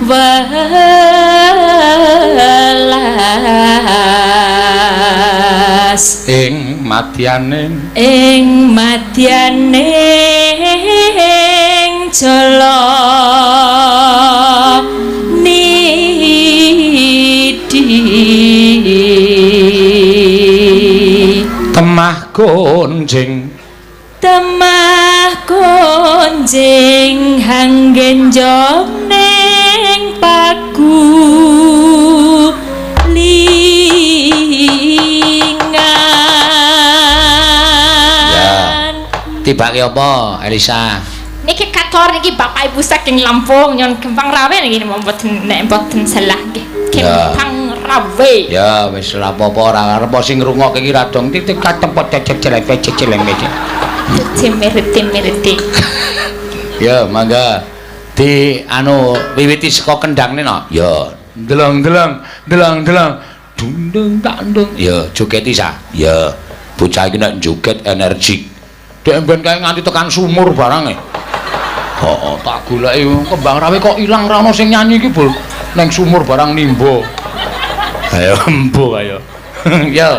welas ing madyaning jala nidi temah gonjing hanggen jong ning paku lingan tibake apa Elisa niki kator niki bapak ibu saking Lampung nyon Kempang Rawe niki mboten salah nggih Kempang Rawe ya wis ora apa-apa ora arep sing ngrungokke iki ra dong titik katempot cecek-celek Cemeriti. Ya, mangga di anu wiwiti saka kendhangne no. Ya, ndeleng. Dung tak dung. Ya, jogeti sa. Ya, bocah iki nek joget energik. Dek ben kae nganti tekan sumur barang e. Heeh, tak goleki Kembang Rawe kok ilang ra ono sing nyanyi iki, Bul. Neng sumur barang nimbo. Ayo embo ayo. Ya.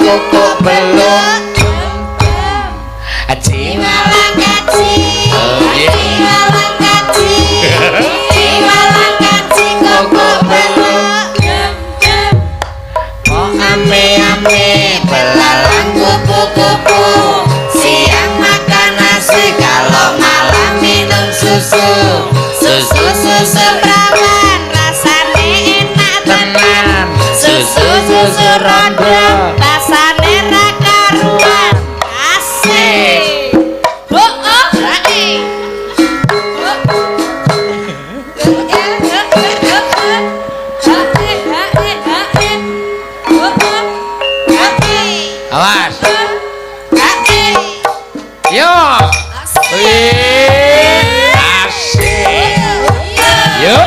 Koko belum jiwa langgaci koko belum mau ame belalang kupu-kupu siang makan nasi kalau malam minum susu perawan rasane enak tenan susu rondo rasane ra karuan asik awas yo asik yo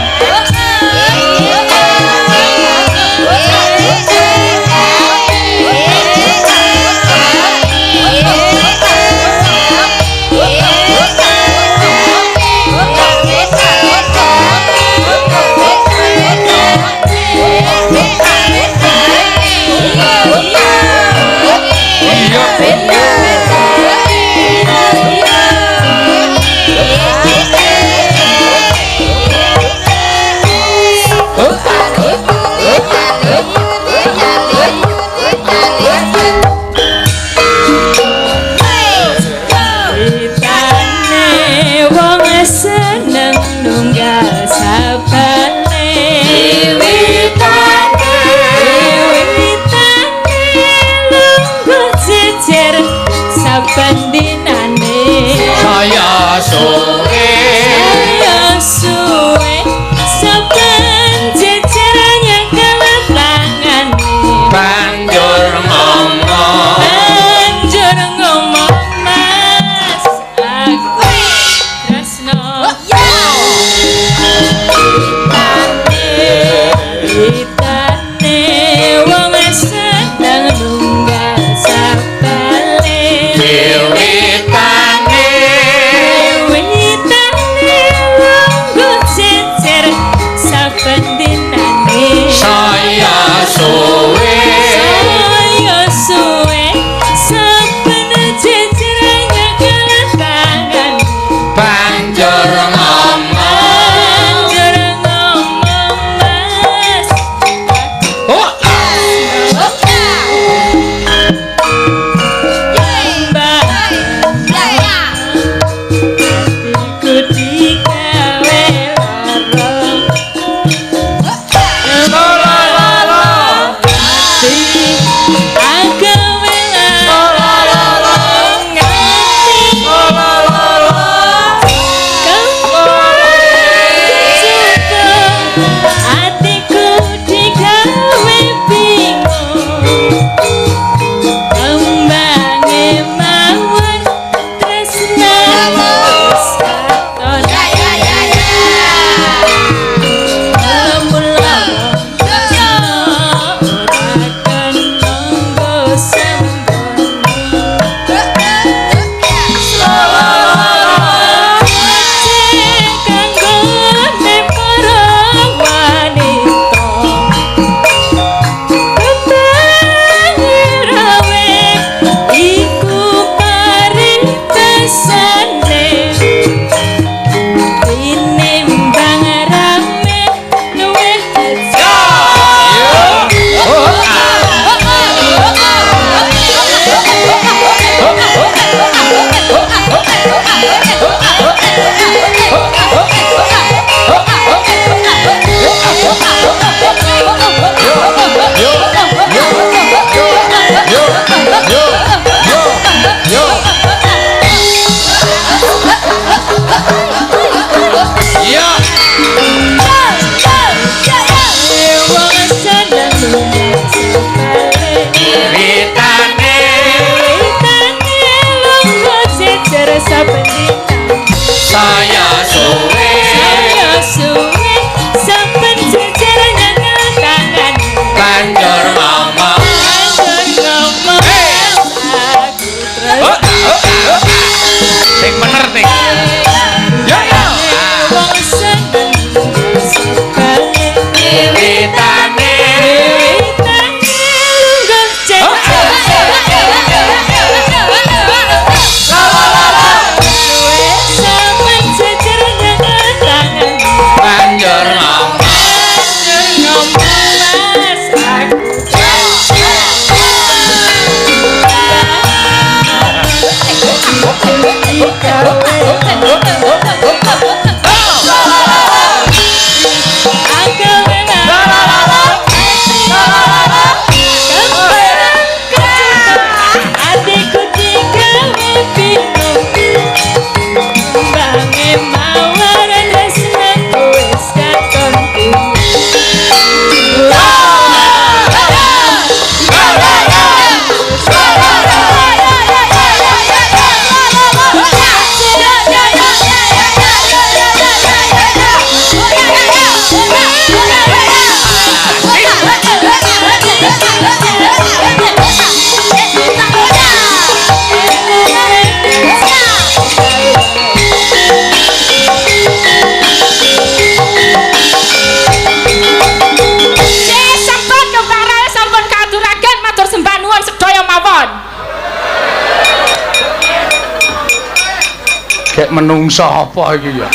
Kayak menungso apa iki ya?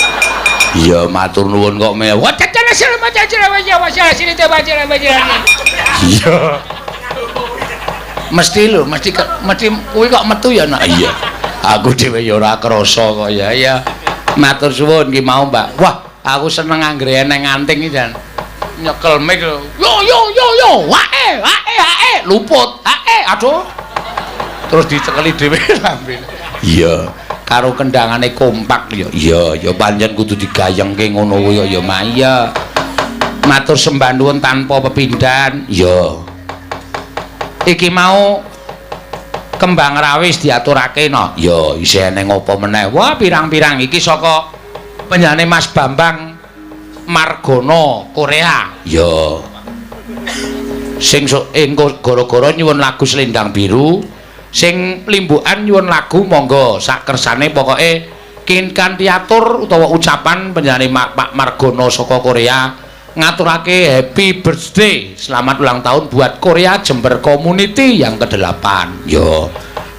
Iya matur nuwun kok me. Wah dadane sini te baca. Iya. Mesti lho, mesti kuwi kok metu ya nak. Iya. Aku dhewe ya ora krasa kok ya. Ya. Matur suwun ki mau, Mbak. Wah, aku seneng anggere eneng anting iki jan. Nyekel mic lho. Yo. Wae. Luput. Aduh. Terus dicekeli dhewe lambene. Iya. Karo kendangane kompak ya. Iya, pancen kudu digayengke ngono kuwi ya, Maya. Matur sembah nuwun tanpa pepindhan. Ya. Iki mau kembang rawis diaturake no. Ya, isih eneng apa meneh. Wah, pirang-pirang iki saka penyanyi Mas Bambang Margono Korea. Ya. Sing gara-gara nyuwun lagu Selendang Biru. Sing limbukan nyuwun lagu monggo sak kersane pokoke kanthi atur utawa ucapan penyanyi Pak Margono saka Korea ngaturake happy birthday selamat ulang tahun buat Korea Jember Community yang ke-8 yo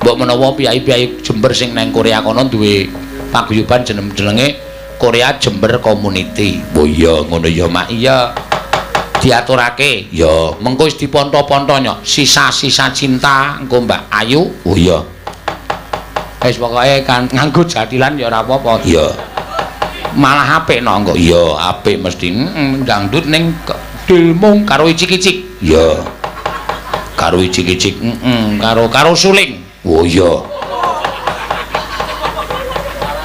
mbok menawa piyai-piyai Jember sing nang Korea kono duwe paguyuban jenenge Korea Jember Community oh iya ngono ya Mak iya diaturake ya mengko wis diponto-ponto nyok sisa-sisa cinta engko Mbak Ayu oh iya wis pokoke kan nganggo jatilan ya ora apa-apa iya malah apik no engko iya apik mesti dangdut ning dilmung karo icik-icik iya karo icik-icik karo suling oh iya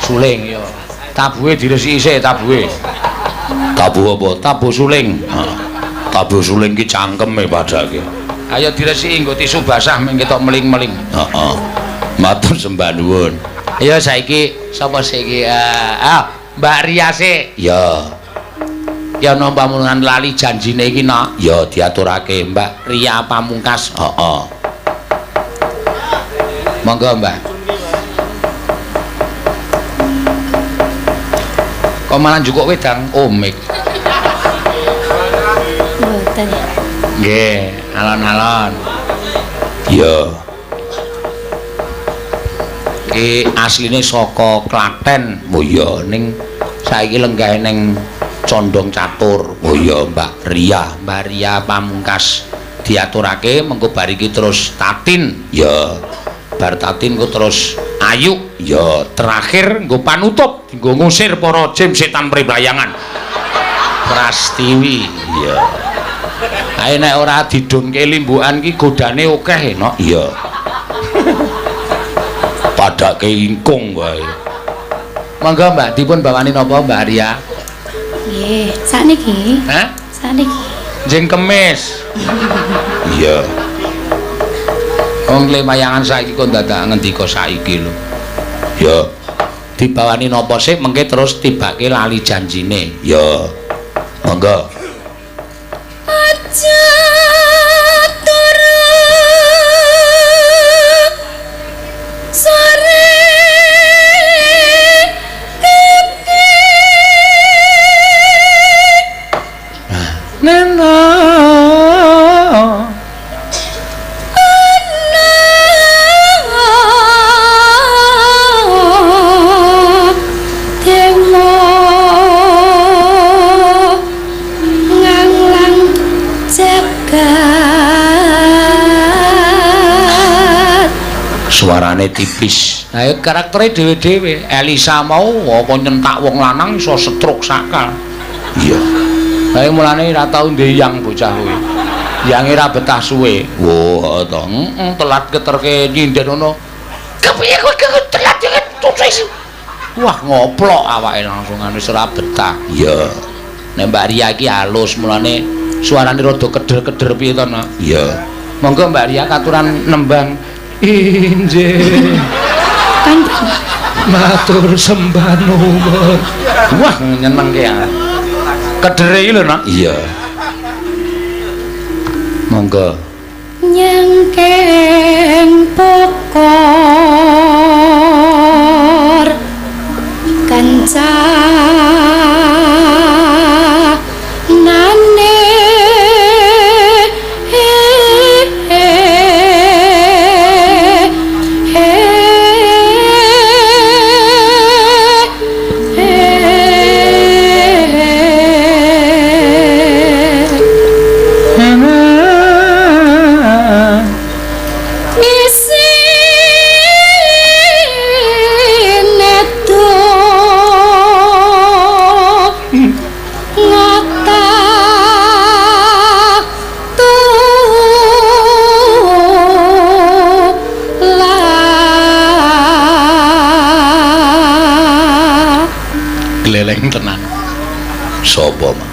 suling ya tabuhe diresiki sik tabuhe tabuh apa tabuh suling tabuh suling ki cangkeme padake. Ayo diresiki nggo tisu basah mung ketok meling-meling. Heeh. Matur sembah nuwun. Ayo saiki sapa siki? Mbak Ria sik. Ya. Ya ana pamungan lali janjine iki nak. Ya diaturake Mbak Ria Pamungkas. Heeh. Monggo Mbak. Kok malah njukuk wedang omik. Nggih, alon-alon. Iya. Iki asline saka Klaten. Oh iya, ning saiki lenggahe ning Condong Catur. Oh iya, Mbak Ria Pamungkas diaturake mengko bar iki terus Tatin. Ya. Bar Tatin ku terus Ayu. Ya, terakhir nggo panutup, nggo ngusir para jin setan pribayangan. Prastiwi. Ya. Ae nek ora didunke limbukan ki godane akeh no. Iya. Padake ingkung wae. Monggo Mbak dipun bawani napa Mbak Arya? Nggih, sakniki. Hah? Sakniki. Jeng kemis. Iya. Wong lemayangan saiki kok dadak ngendika saiki lho. Ya. Dibawani napa sik mengke terus tibake lali janjine. Ya. Monggo. Suarane tipis. Ayo karaktere dhewe-dhewe. Elisa mau apa nyentak wong lanang iso stroke sakal. Iya. Ayo mulane ora tau ndeyang bocah kuwi. Yange ra betah suwe. Wah, to. Telat keterke nyinden ngono. Kepiye kowe telat iki? Wah, ngoplok awake langsung wis ora betah. Iya. Nek Mbak Ria iki halus mulane suarane rada keder-keder piye to, Nak? Iya. Monggo Mbak Ria katuran nembang Injil kan matur sembah nuwun. Wah nyenengke ya. Kedere iki lho Nak. Iya. Monggo. Nyangkeng pokor kanca nane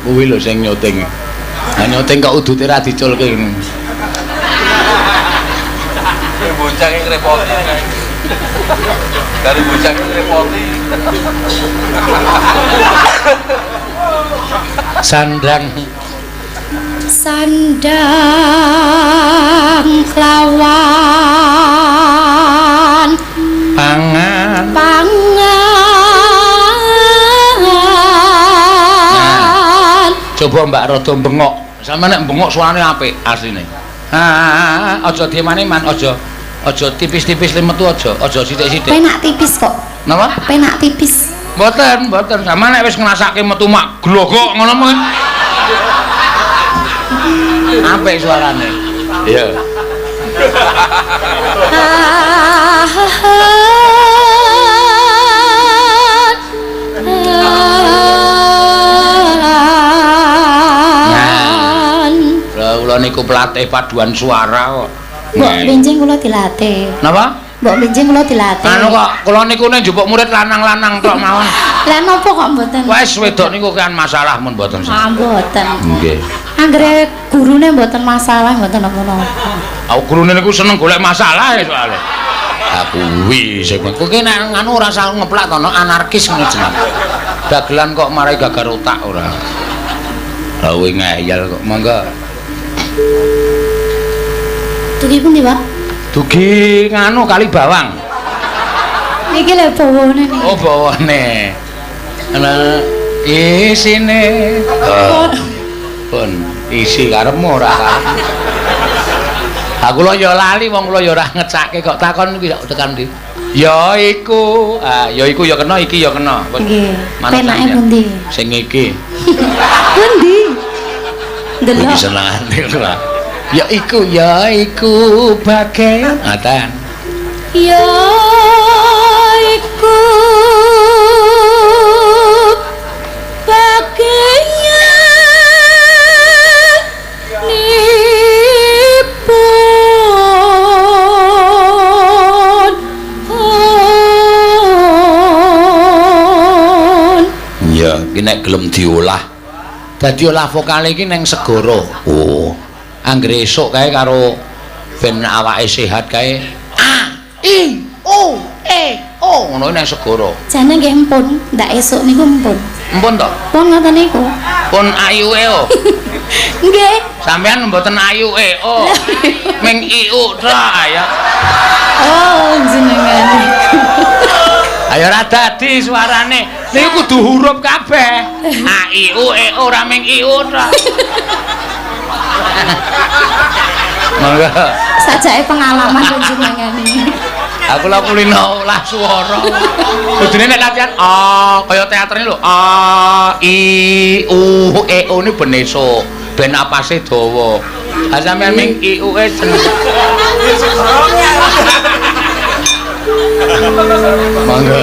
kuwi lho sing nyuting. Lah nyuting kok udute ra diculke ngene. Bocah yang repoti. Dari bocah yang repoti. Sandang lawan pangan coba Mbak rada bengok sampe nek bengok suarane apik asline aja diemane-man aja tipis-tipis metu aja sithik-sithik penak tipis kok napa penak tipis mboten sama nek wis ngrasake metu mak glogok ngono mah apik suarane iya kula niku pelatih paduan suara kok. Mbok benjing kula dilatih. Napa? Mbok benjing kula dilatih. Anu kok kula niku nek njupuk murid lanang-lanang tok mawon. Lah napa kok mboten? Wes wedok niku kan masalah mun mboten. Ah mboten. Nggih. Anggere gurune mboten masalah mboten napa-napa. Aku gurune niku seneng golek masalah ya soalé. Aku sing kowe nek anu ora usah ngeplak to anarkis ngono jeneng. Dagelan kok marai gagar otak ora. Kowe ngeyel kok monggo. Dugi pundi, Pak? Dugi nganu Kali Bawang. Iki lho bawane niki. Oh, bawane. Ana isine. Pun isi karepmu ora kan. Aku lho ya lali wong kula ya ora ngecake kok takon iki tekan ndi. Ya iku. Ya iku ya kena iki ya kena. Nggih. Penake pundi? Sing iki. Pundi? Delok. Iki senengane ora. Ya iku bagai ngatan. Ya iku bagainya nipun. Ya, iki nek gelem diolah. Dadi olah vokal iki ning segara. Oh. Anggere esuk kae karo ben awake sehat kae A I U E O ngono ning segara. Jane nggih empun, ndak esuk niku empun. Empun to? Pun ngoten niku. Pun ayu e o. Nggih. Sampeyan mboten ayu e o. Ming I U tok ya. Oh, jenengan niku. Ayo ora dadi suarane. Niku kudu huruf kabeh. A I U E O ora ming I U tok. Monggo. Sajake pengalaman jenengan iki. Aku lha kulino olah swara. Kudune nek latihan kaya teater lho. A I U E O ni ben esuk. Ben apase dawa. Ha sampeyan ming I U E jeneng. Monggo.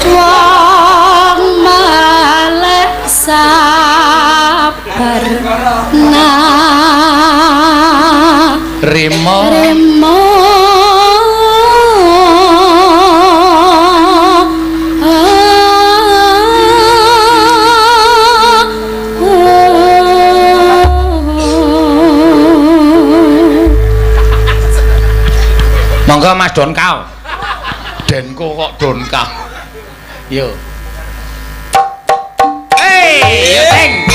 Wong malek sabar Rimo monggo Mas Donkau. Denko kok Donkau. Yo. Hey, yo teng.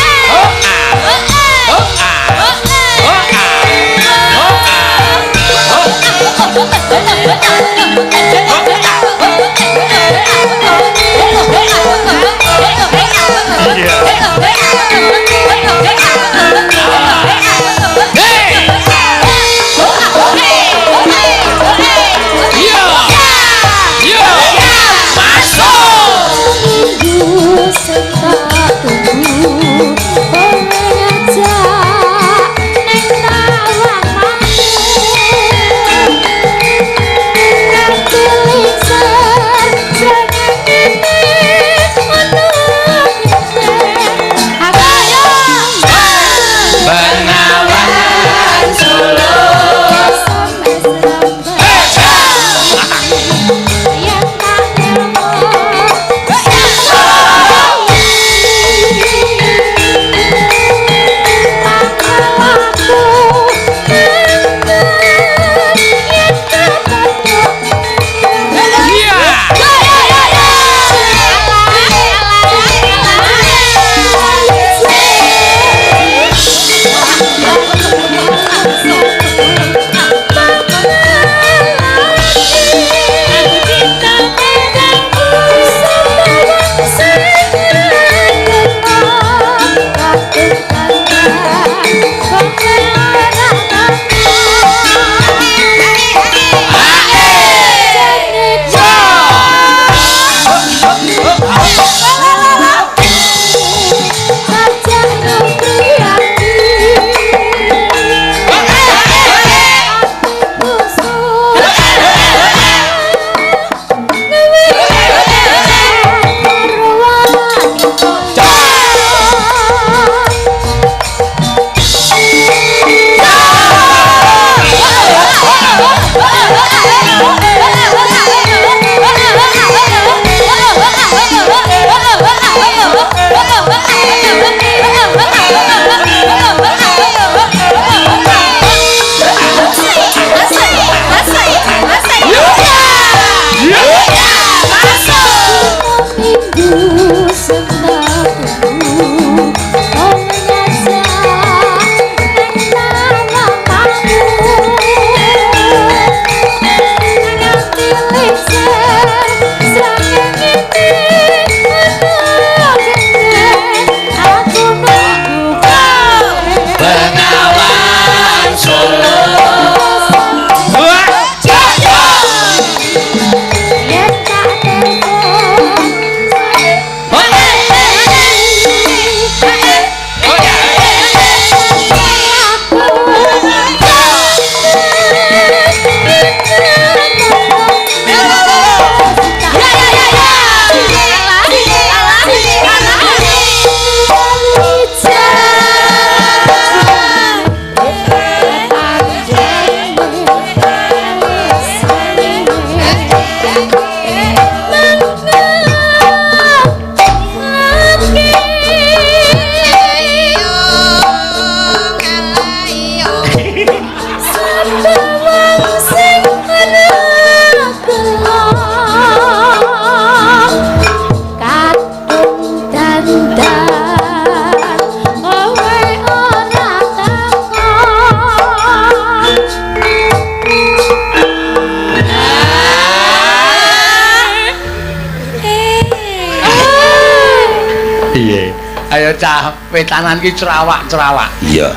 Ya cah wetanan ki cerawak-cerawak. Iya.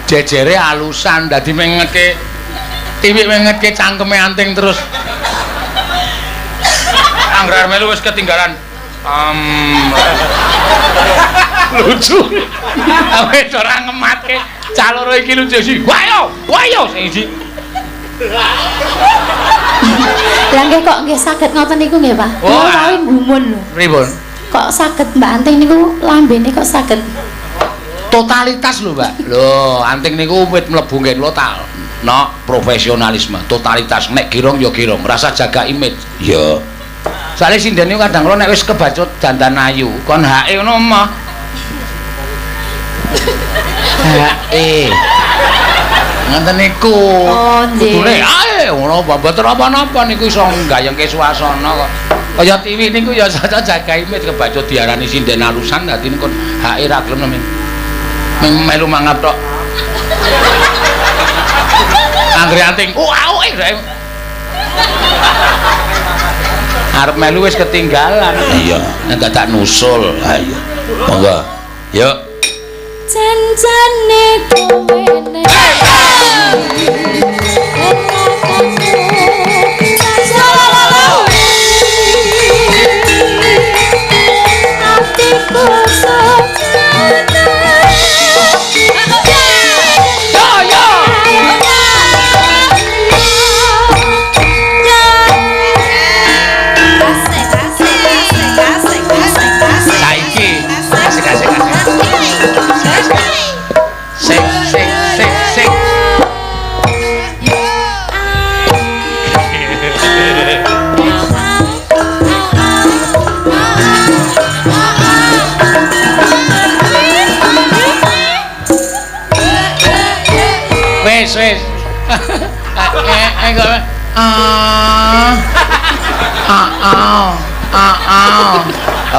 Jejere alusan dadi mengetke tiwik mengetke cangkeme anting terus. Anggar melu wis ketinggalan. Lucu. Awake ora ngematke caloro iki lucu sih. Wayo sing iki. Lah nggih kok nggih saged ngoten niku nggih, Pak. Oh, Kula rawuh gumun lho. Pripun? Kok saged Mbak Anting niku lambene kok saged Totalitas lho, Mbak. Lho, anting niku wit mlebu nggih total. No, profesionalisme, totalitas. Nek girong ya girong, rasa jaga image. Iya. Soale sindene kadang kala nek wis kebacut dandan ayu, kon hake ngono mah. Hake. Ngoten niku. Oh, nggih. Kudune ae ngono mboten apa-apa niku iso nggayengke suasana kok. Kaya TV niku ya saja jaga image kebacut diarani sinden alusan dadi kon hake ra gelem men. Melu mangap tok. Anggere anting. Awake rek. Arep melu wis ketinggalan. Iya. Nek dadak nusul. Ayo. Monggo. Yuk. janjane kowe nek wis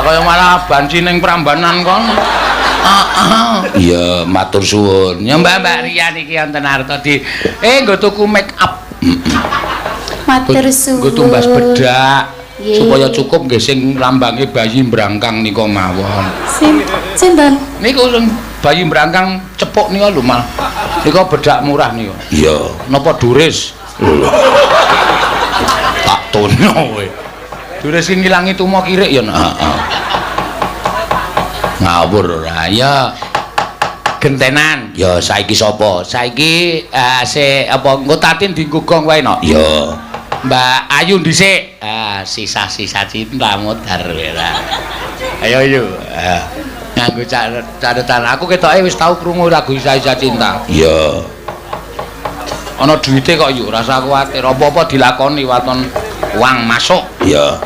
kaya malah banci ning Prambanan kon. Iya, matur suwun. Ya Mbak Rian iki wonten arta di nggo tuku make up. matur suwun. Nggo tumbas bedak Nggih. supaya cukup nggih sing lambange bayi mbrangkang nika mawon. Sinten? Niku sing bayi mbrangkang cepuk nika lho mal. Nika bedak murah nika. Iya. Napa duris? Tak tono kowe. Duris sing ngilangi tumo kirik ya nak. Heeh. Ngawur ora ya. Gentenan. Ya saiki sapa? Saiki apa engko tatin dienggo gong wae no. Ya. Mbak Ayu dhisik. Sisa-sisa cinta modar ora. Ayo yuk. Nganggo catetan. Aku ketoke wis tau krungu lagu sisa-sisa cinta. Ya. Ana duwite kok yuk, rasa kuwatir. Apa-apa dilakoni waton uang masuk. Ya.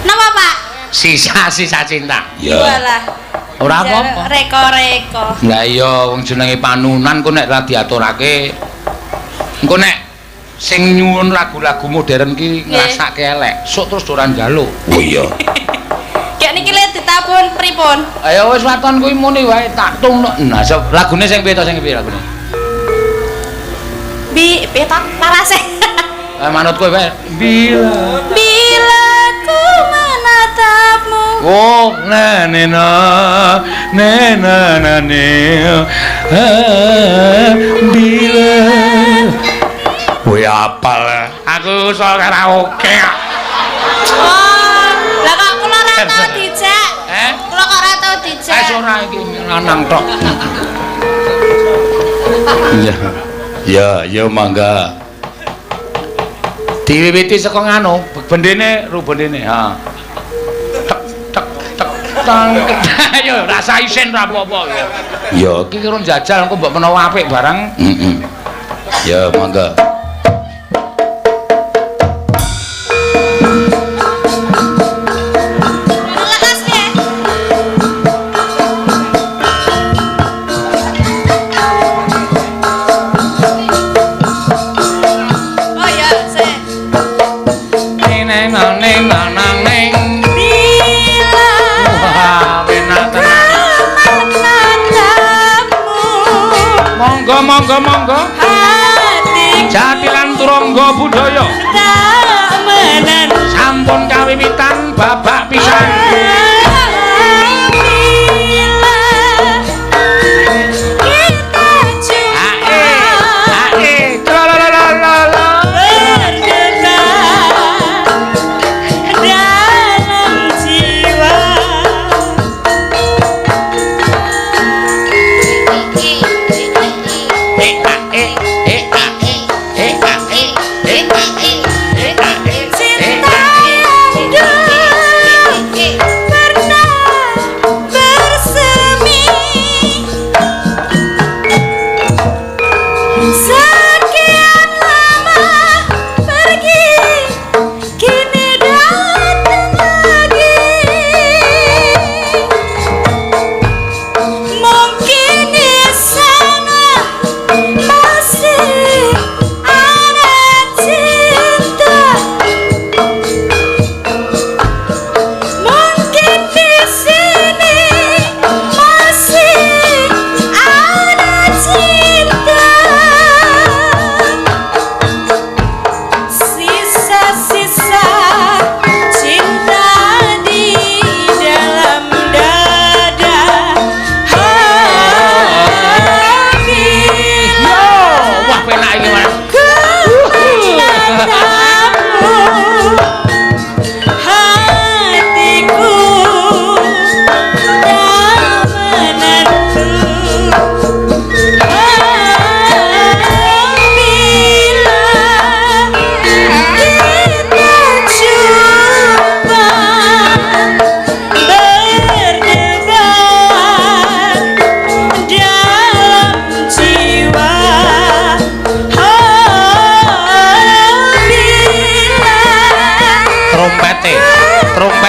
Napa, Pak? Sisa-sisa cinta. Ya. Walah. Ora apa-apa. Reko-reko. Lah iya wong jenenge panunan kok nek ra diaturake engko nek sing nyuwun lagu-lagu modern ki ngrasake elek, sok terus doran njaluk. Oh iya. Kayak niki le ditabun pripun? Ayo wis waton kuwi muni wae tak tungno. Nah, lagune sing piye to sing piye lagune? Piye to larase? Manut kowe wae. Bila ku menatapmu. Oh, nena bila kowe apal aku iso karaoke. Oh, lah kok kula ora tau dijak. Kula kok ora tau dijak. Wis ora iki lanang tok. Ya. Ya, ya mangga. Diwiwiti saka nganu, bendene ru bendene. Ha. Tek tek tek tang. Ayo rasa isen ra apa-apa. Ya. Iki karo njajal engko mbok menawa apik barang. Heeh. Ya mangga. Lekas ya. Oh ya, se. Neng neng nang neng. Bila Wah, enak tenan. menatapmu. Monggo. Hati Jatilan turangga budaya. tak menan. sampun kawiwitan babak pisan.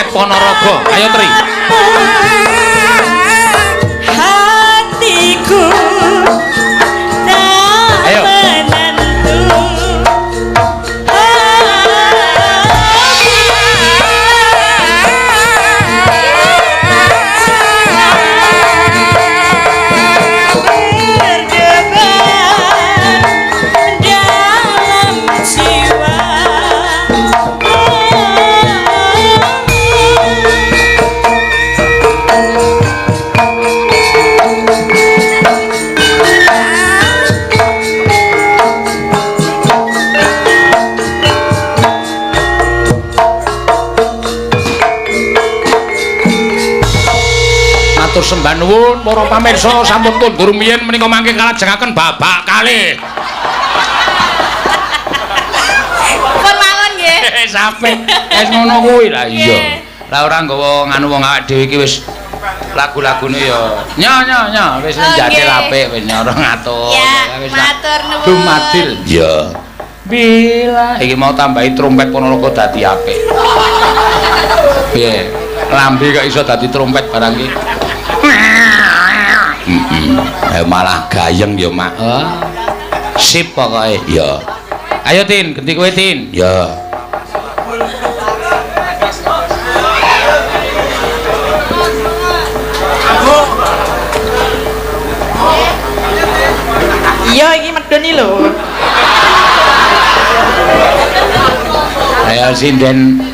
Ponorogo, ayo Tri. Hatiku ayo. Sembah nuwun para pamirsa sampun kondur miyen menika mangke kalajengaken babak kalih. Pun mawon nggih. Sampe wis ngono kuwi lah iya. Lah ora nggawa nganu wong awake dhewe iki wis lagu-lagune ya nya wis njatil apik wis nyoro ngatur. Ya, matur nuwun. Dumadil. Ya. Bila iki mau tambahi trompet Ponorogo dadi apik. Piye? Lambe kok iso dadi trompet barang iki. Malah gayeng ya mak. Sip pokoke ya. Ayo Tin, ganti kowe Tin. Ya. Iya iki medun iki lho. Ayo sinden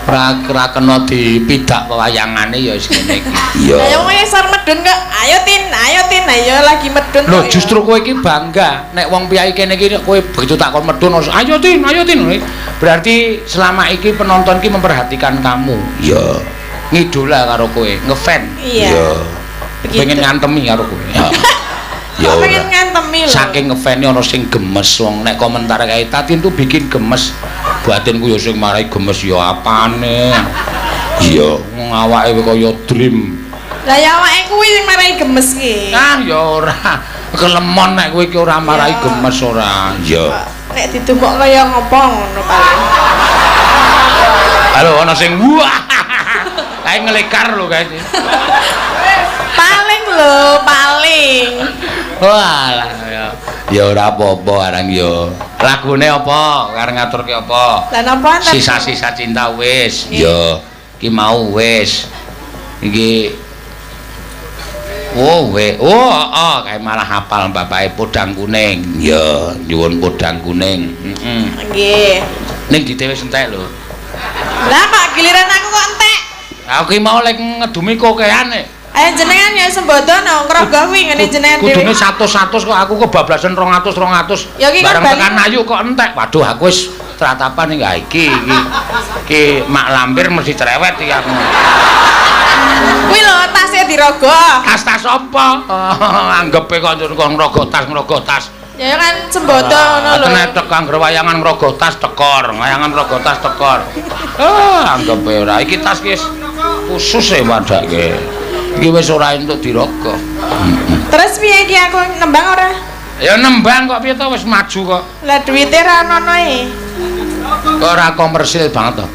ora kena dipidak pewayangane ya wis ngene iki. Iya. Ayo wis sar medun kok. Ayo Tin, ayo lagi medun. Lho justru kowe iki bangga nek wong piyai kene iki kowe begitu takon medun ayo Tin. Berarti selama iki penonton iki memperhatikan kamu. Iya. Ngidola karo kowe, ngefan. Iya. Pengen ngantemi karo kowe. Ya pengen ngantemi lho. Saking ngefane ana sing gemes wong nek komentar kae Tatin tuh bikin gemes. Batinku ya sing marai gemes ya apane. Iya, wong awake kaya dream. Lah ya awake kuwi sing marai gemes ki. Ah ya ora. Kelemon nek kowe iki ora marai gemes ora. Ya. Nek ditumbuk kaya ngopo ngono paling. Halo ana sing wah. Kae ngelekar lho kae. Paling lho, paling. Walah ya. Ya ora apa-apa arang ya. Lagune apa? Arep ngaturke apa? Lah napa enten? Sisa-sisa cinta wis. Ya, iki mau wis. Iki oh kayak malah hafal bapake podang kuning. Ya, nyuwun podang kuning. Heeh. Nggih. Ning ditewe entek lho. Lah kok giliran aku kok entek. Aku ki mau lek ngedumi kokean nek. Ayo jenengan ya sembodo nang ngrogo kuwi ngene jenengan dhewe. Kudune 100 kok aku kebablasan 200. Ya, ki Bareng kok tekan ayu kok entek. Waduh aku wis tratapan iki mak lampir mesti cerewet iki aku. Kuwi lho tasnya dirogo. Tas apa? Anggepe kok ngrogo tas. Ya kan sembodo ngono lho. Tenek tek anggere wayangan ngrogo tas tekor, wayangan ngrogo tas tekor. Anggepe ora iki tas ki khusus e madake. Iki wis ora entuk dirogo. Terus piye iki aku nembang ora? Ya nembang kok piye to wis maju kok. Lah duwite ra ono e. Kok ora komersil banget to.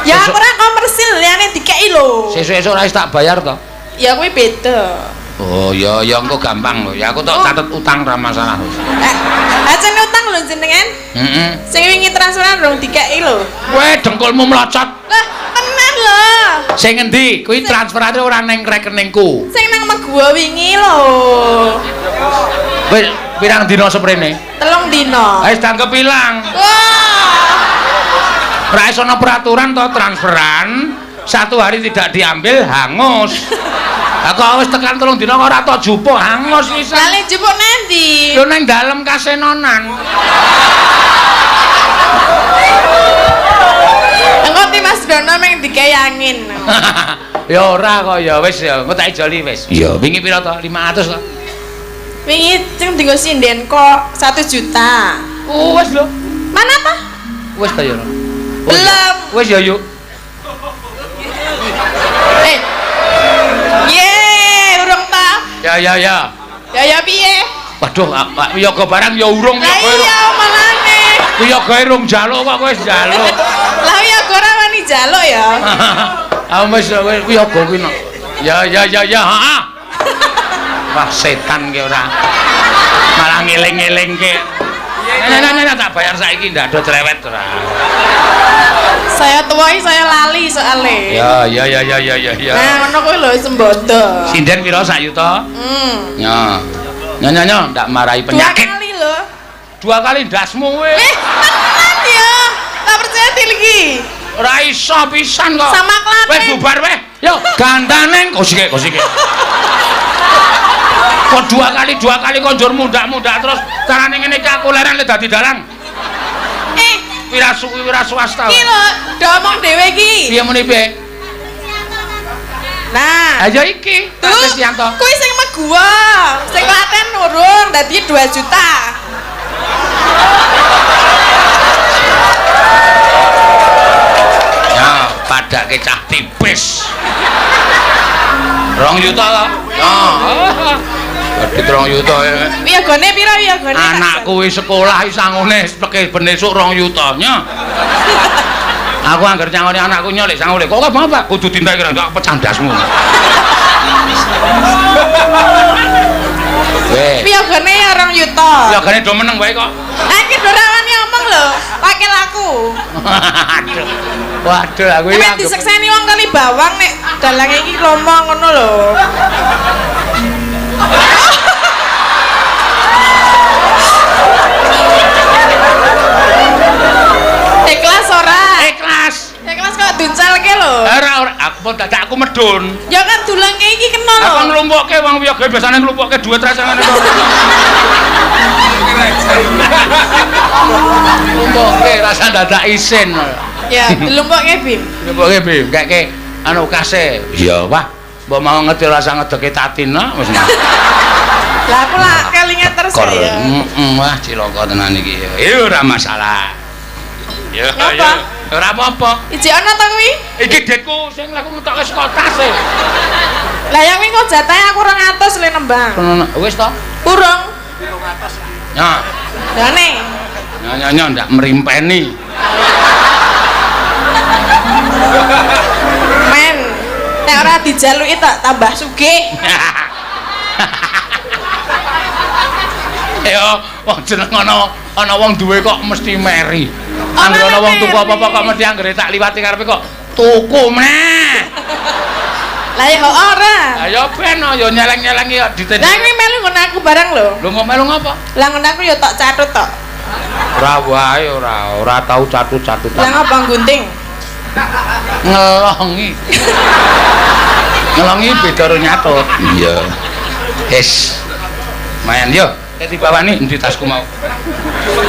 Ya aku ora komersil liyane dikeki lho. Sesuk-esuk ora tak bayar to. Ya kuwi beda. Oh ya engko gampang lho. Ya aku tok catet utang ra masalah. Aja utang lho jenengan. Heeh. Sing wingi transferan rong dikeki lho. Kowe dengkulmu mlocot. Lah tenan lho. Sing endi? Kuwi transferane ora ning rekeningku. Sing nang Megua wingi lho. Wis pirang dina seprene? 3 dina. Wis tanggep ilang. Wah. Ora iso ana peraturan to transferan 1 hari tidak diambil hangus. Aku wis tekan 3 dina kok ora to jupuk hangus pisan. Lali jupuk nanti. Lho nang dalem kasenonan. Engko ti Mas Dono meng dikei angin. Ya ora kok ya wis ya engko tak ijoli wis. Ya wingi pira to? 500 to. Wingi sing dienggo sinden kok 1 juta. Wis lho. Mana ta? Wis ta ya. Belum. Wis ya yuk. Urung ta? Ya. Ya piye? Waduh, wiyaga barang ya urung Lah iya malane. wiyaga urung njaluk kok wis njaluk. Lah ya ora wani jaluk ya. Wis wiyaga kuwi no. Ya, heeh. Wah, setan ki ora. Malah ngeling-ngelingke. Nah, tak bayar saiki ndak ada cerewet ora. Saya tuwai saya lali soalnya. Ya. Nah, ngono kuwi lho sembodo. Sinden pira sak yuta? Ya. Nyonya, ndak marahi 2 penyakit. kali lho. 2 kali ndasmu kowe. Tenan ya. Tak percaya iki. Ora iso pisan kok. Sama Klaten. Wes bubar weh. Yo, gandane kosike. Kok 2 kali konjur mundak terus carane ngene iki aku leren le dadi dalang. Wira swasta. Iki lho, domong dhewe iki. Piye muni piye? Nah, Ayo iki, tuh, Kristianto. kuwi sing Megua. Sing Klaten urung dadi 2 juta. Ya, padake cah tipis. 2 juta to. Ya. Dadi 2 juta. Wiyagane pira wiyagane? Anakku wis sekolah wis sangune peke ben esuk 2 juta nya. Aku anggar nyangoni anakku nyolek sangule. Kok Bapak kudu tindak kira gak pecah ndasmu. Weh. Wiyagane ya 2 juta. Wiyagane do meneng wae kok. Iki do ra wani omong lho, wakil aku. Waduh, aku Nek disekseni wong kali bawang nek dalange iki lomo ngono lho. Ikhlas ora? Ikhlas kok duncalke lho. Ora, aku dadak aku medun. Ya kan dulangke iki kena lho. Aku nglumpukke wong Wiyagane biasane nglumpukke dhuwit rasane kok. Nglumpukke rasa dadak isin. Ya, dilumpukke Bim. Nglumpukke Bim, keke anu kase. Iya, wah. Mbok mau ngerti rasa ngedeke tatina wis. Lah aku lah kelingan terus ya. Wah, cilaka tenan iki. Ya ora masalah. Ya, Ngapa? ora apa-apa. Iji ana ta kuwi? Iki dekku sing laku ngetokke saka tase. Lah yang wingi kok jatahe aku 200 le nembang. Wis to? Urung. Ya. Lah nih. Nyonya ndak merimpeni. Men, nek ora dijaluki tak tambah sugih. Ya, wong jeneng ana wong duwe kok mesti meri. Anggere ana wong tuku apa-apa kok mesti anggere tak liwati karepe kok tuku meneh. Lah ya kok ora. Lah ya ben ya nyeleng-nyelengi ya diten. Lah kuwi melu ngono aku barang lho. Lho kok melu ngapa? Lah ngono aku ya tok catut tok. Ora wae ora tau catut-catut. Lah ngapa gunting? Ngelongi. Ngelongi beda karo nyatut. Iya. Wis. Mayan yo. Nek dibawani endi tasku mau?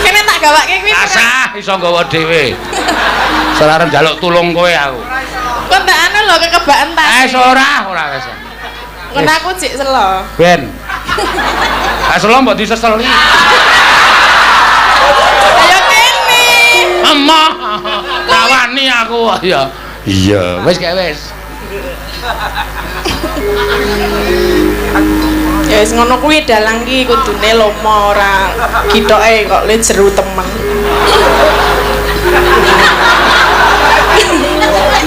Kene tak gawake kuwi. Asah iso nggawa dhewe. Ora njaluk tulung kowe aku. Kok ndak anu lho kekebakan tas. Ora wis. Kena aku jek selo. Ben. Selo mbok diseseli. Ayo kene. Emah. Rawani aku ya. Iya, wis gak wis. Ya wis ngono kuwi dalang ki kudune lomo ora gitoke kok le jeru temen.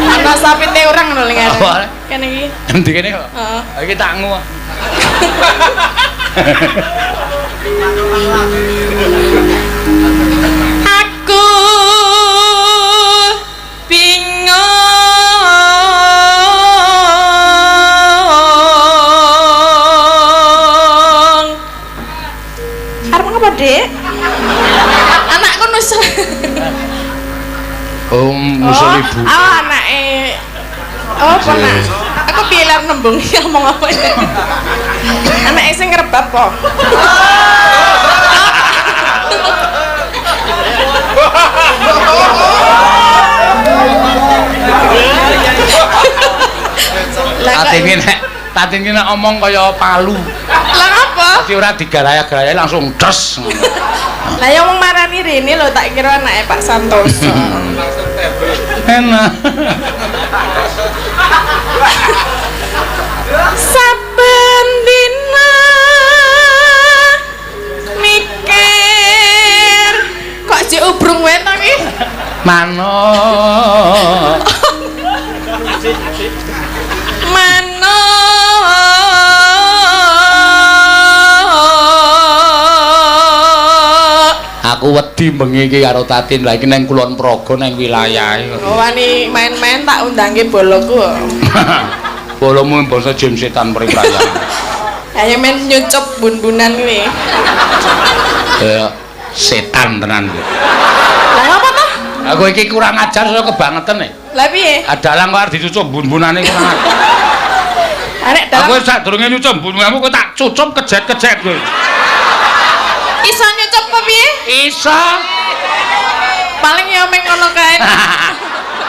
Ana sapite urang lho ning ngene. Apa? Kene iki. Endi kene kok? Heeh. Iki tak ngu. Aku bingung. Arep ngapa, Dik? Anakku nusul. Musul ibu. Oh, anake. Oh, apa nak? Aku piye lar nembung ngomong apa ya? Anake sing ngrebab po. Tatine nek omong kaya palu. Lah apa? Dadi ora digaraya-garaya langsung des. Lah ya wong marani rene lho tak kira anake Pak Santoso. Enak. Saben dina mikir kok jek ubrung wae to iki? Mano. Mano. Aku wedi bengi iki karo Tatin lha iki nang Kulon Progo nang wilayahe. Oh wani main-main tak undangke boloku. Bolomu basa James setan mripraya. Ayo men nyucup bun-bunan kuwi. Setan tenan. Lah apa to? Aku iki kurang ajar saya kebangetan nih. Lah piye? Adalah kok arep dicucup bun-bunane kurang ajar. Arek dalam Aku sadurunge nyucup bun-bunanmu kok tak cucup kejet-kejet kowe. iso nyucup apa piye? Iso. Paling ya meng ngono kae.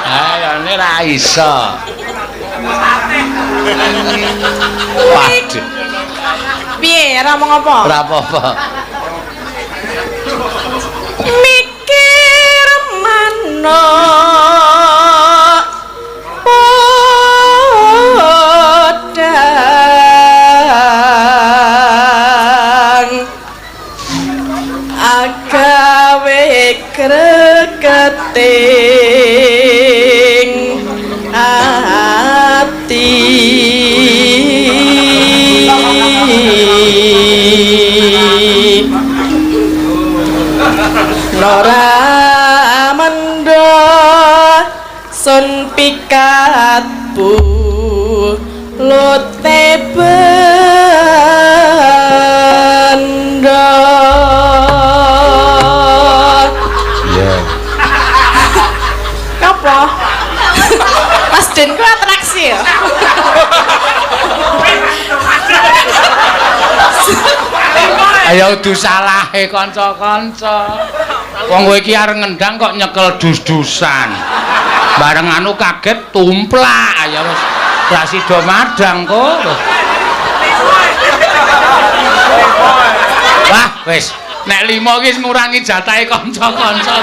Ayo ini ra iso. Waduh. Piye ora ngomong apa? Ora apa-apa. Mikir mano podang agawe kreketing ati Nora mendo sun pikatku lote bendo Iya. Apa? Mas Den ku atraksi ya? Ayo udu salahe kanca-kanca. Wong kowe iki arep ngendang kok nyekel dus-dusan. Bareng anu kaget tumplak ya wis gak sida madang kok. Wah, wis nek 5 iki ngurangi jatahe kanca-kanca.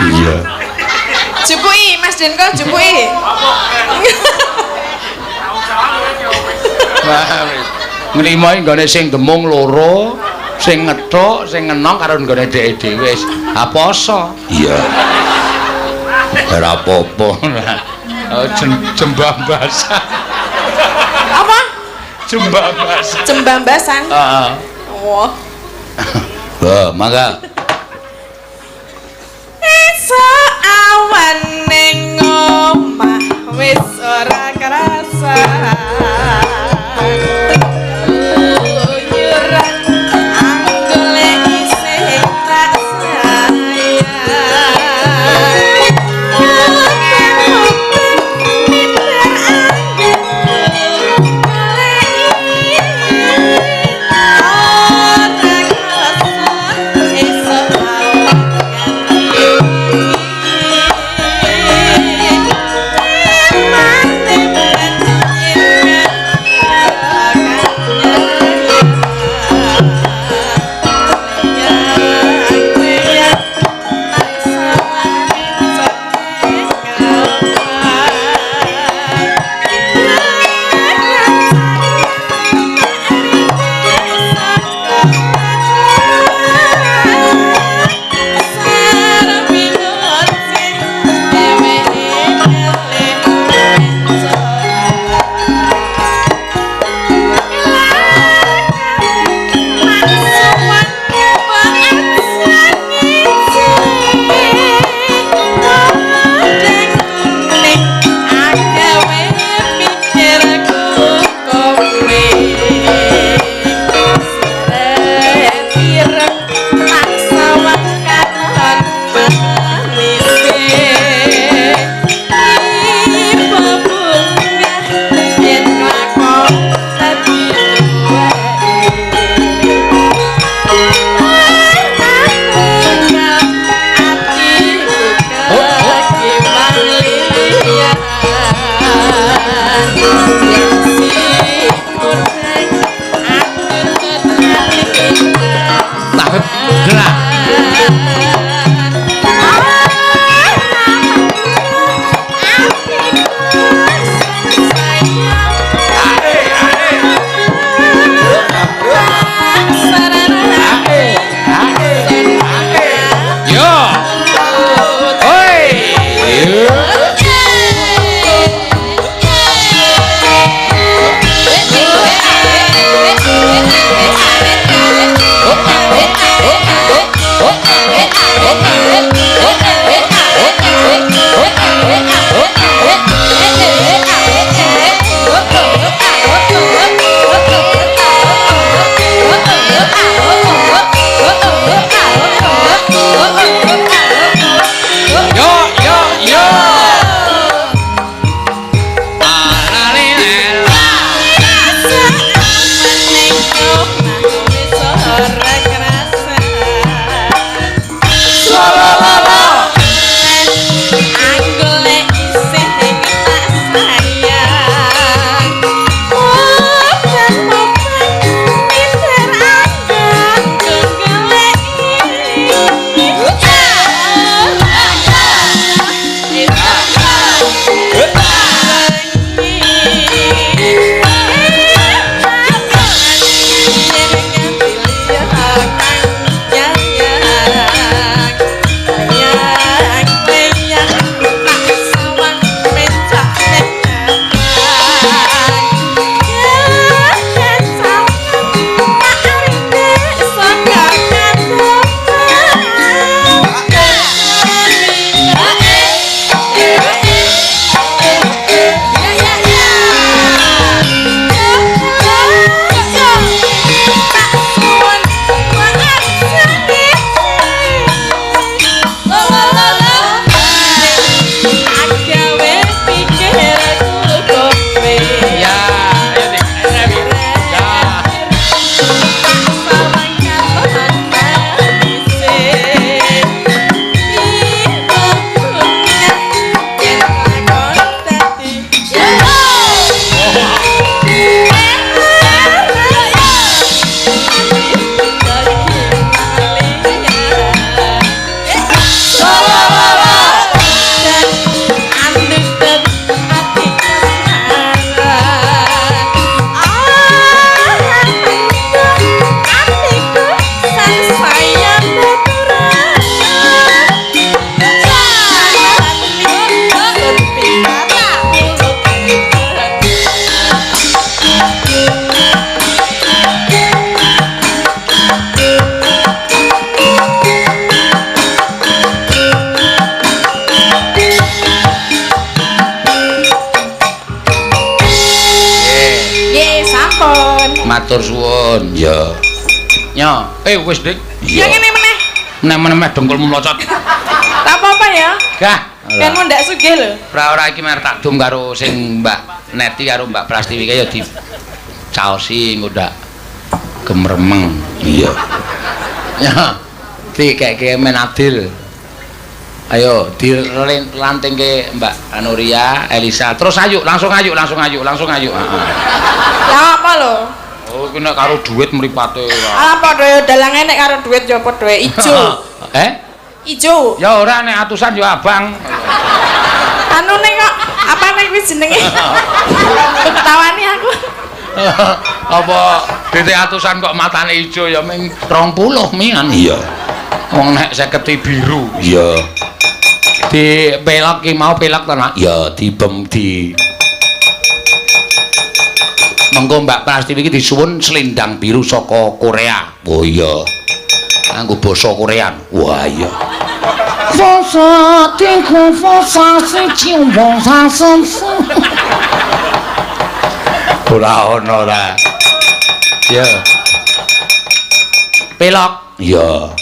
Iya. Jupuki Mas Den ku jupuki. Wah, wis. Ngrimo iki nggone sing demung loro, sing ngethuk, sing ngenong karo nggone dhek dhewe wis. Aposo? Iya. Ora apa-apa. Jembah basah. Apa? Jembah basah. Jembambasan. Heeh. Wah. Wah, mangga. Esuk awan ning omah wis ora kerasa. matur suwun. Ya. Nya, wis Dik. Yang ini meneh. Meneh dengkulmu mlocot. Tak apa-apa ya. Gah. Kan mau ndak sugih lho. Ora iki mer tak dum karo sing Mbak Neti karo Mbak Prastiwi kaya di caosi engko ndak gemremeng. Iya. Ya. Dikeke men adil. Ayo dilantingke Mbak Anuria, Elisa. Terus ayo, langsung ayo. Ya apa lho? Oh, iki nek karo dhuwit mripate. Apa dhewe dalange nek karo dhuwit ya padha ijo. Ijo. Ya ora nek atusan ya abang. Anu nek kok apa nek wis jenenge? Ketawani aku. Apa dite atusan kok matane ijo ya ming 20 mian. Iya. Wong nek 50 biru. Iya. Di pelak ki mau pelak tenan. Ya dibem di mengko Mbak Prastiwi iki disuwun selendang biru saka Korea. Oh iya. Nganggo basa Korean. Wah iya. Fosa tiku fosa cium fosa sense. Ora ono ora. Ya. Pelok. Ya.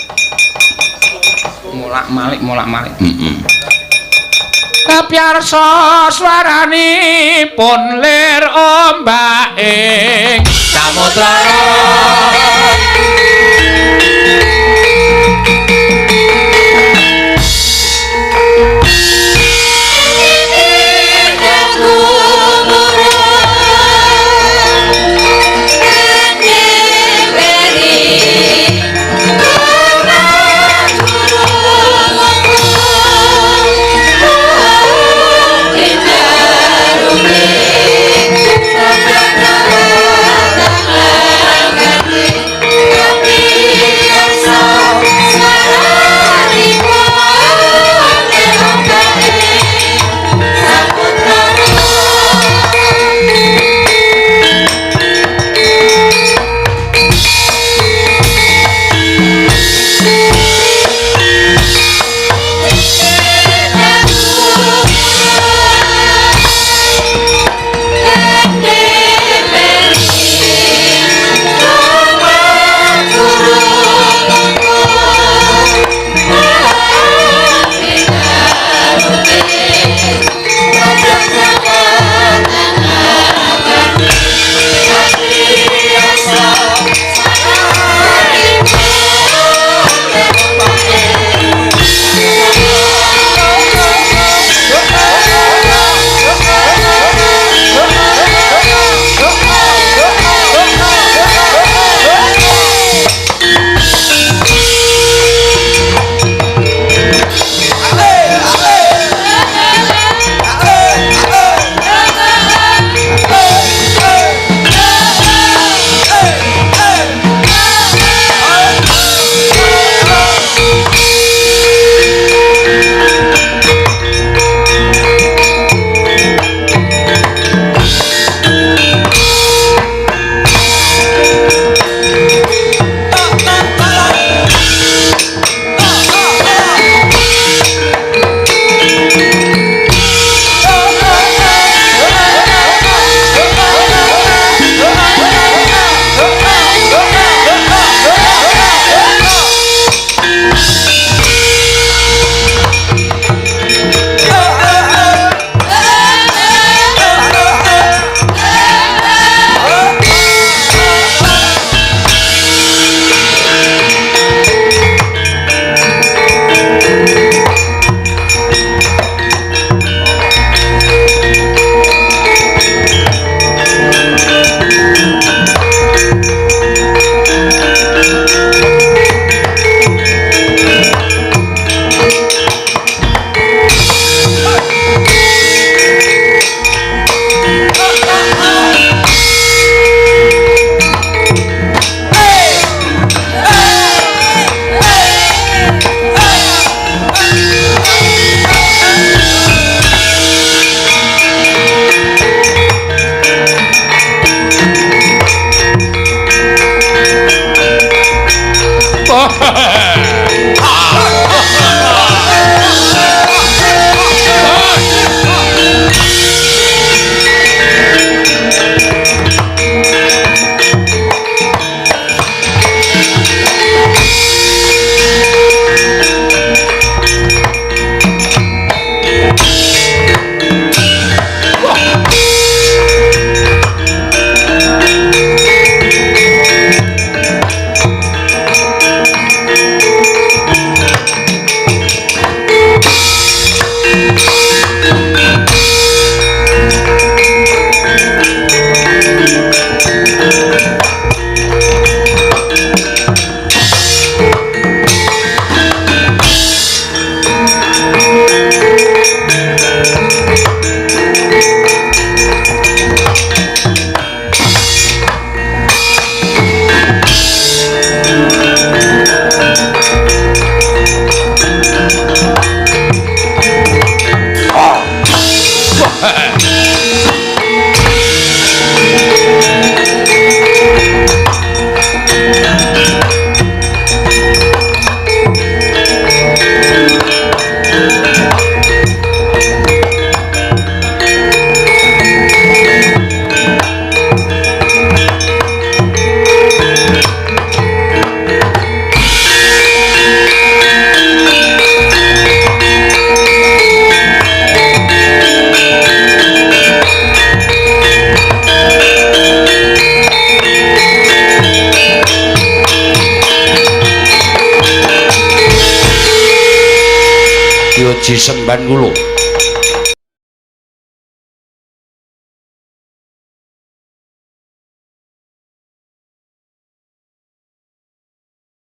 Molak-malik. Kapyarsa swaranipun lir ombak ing samudra. jisemban ku lho.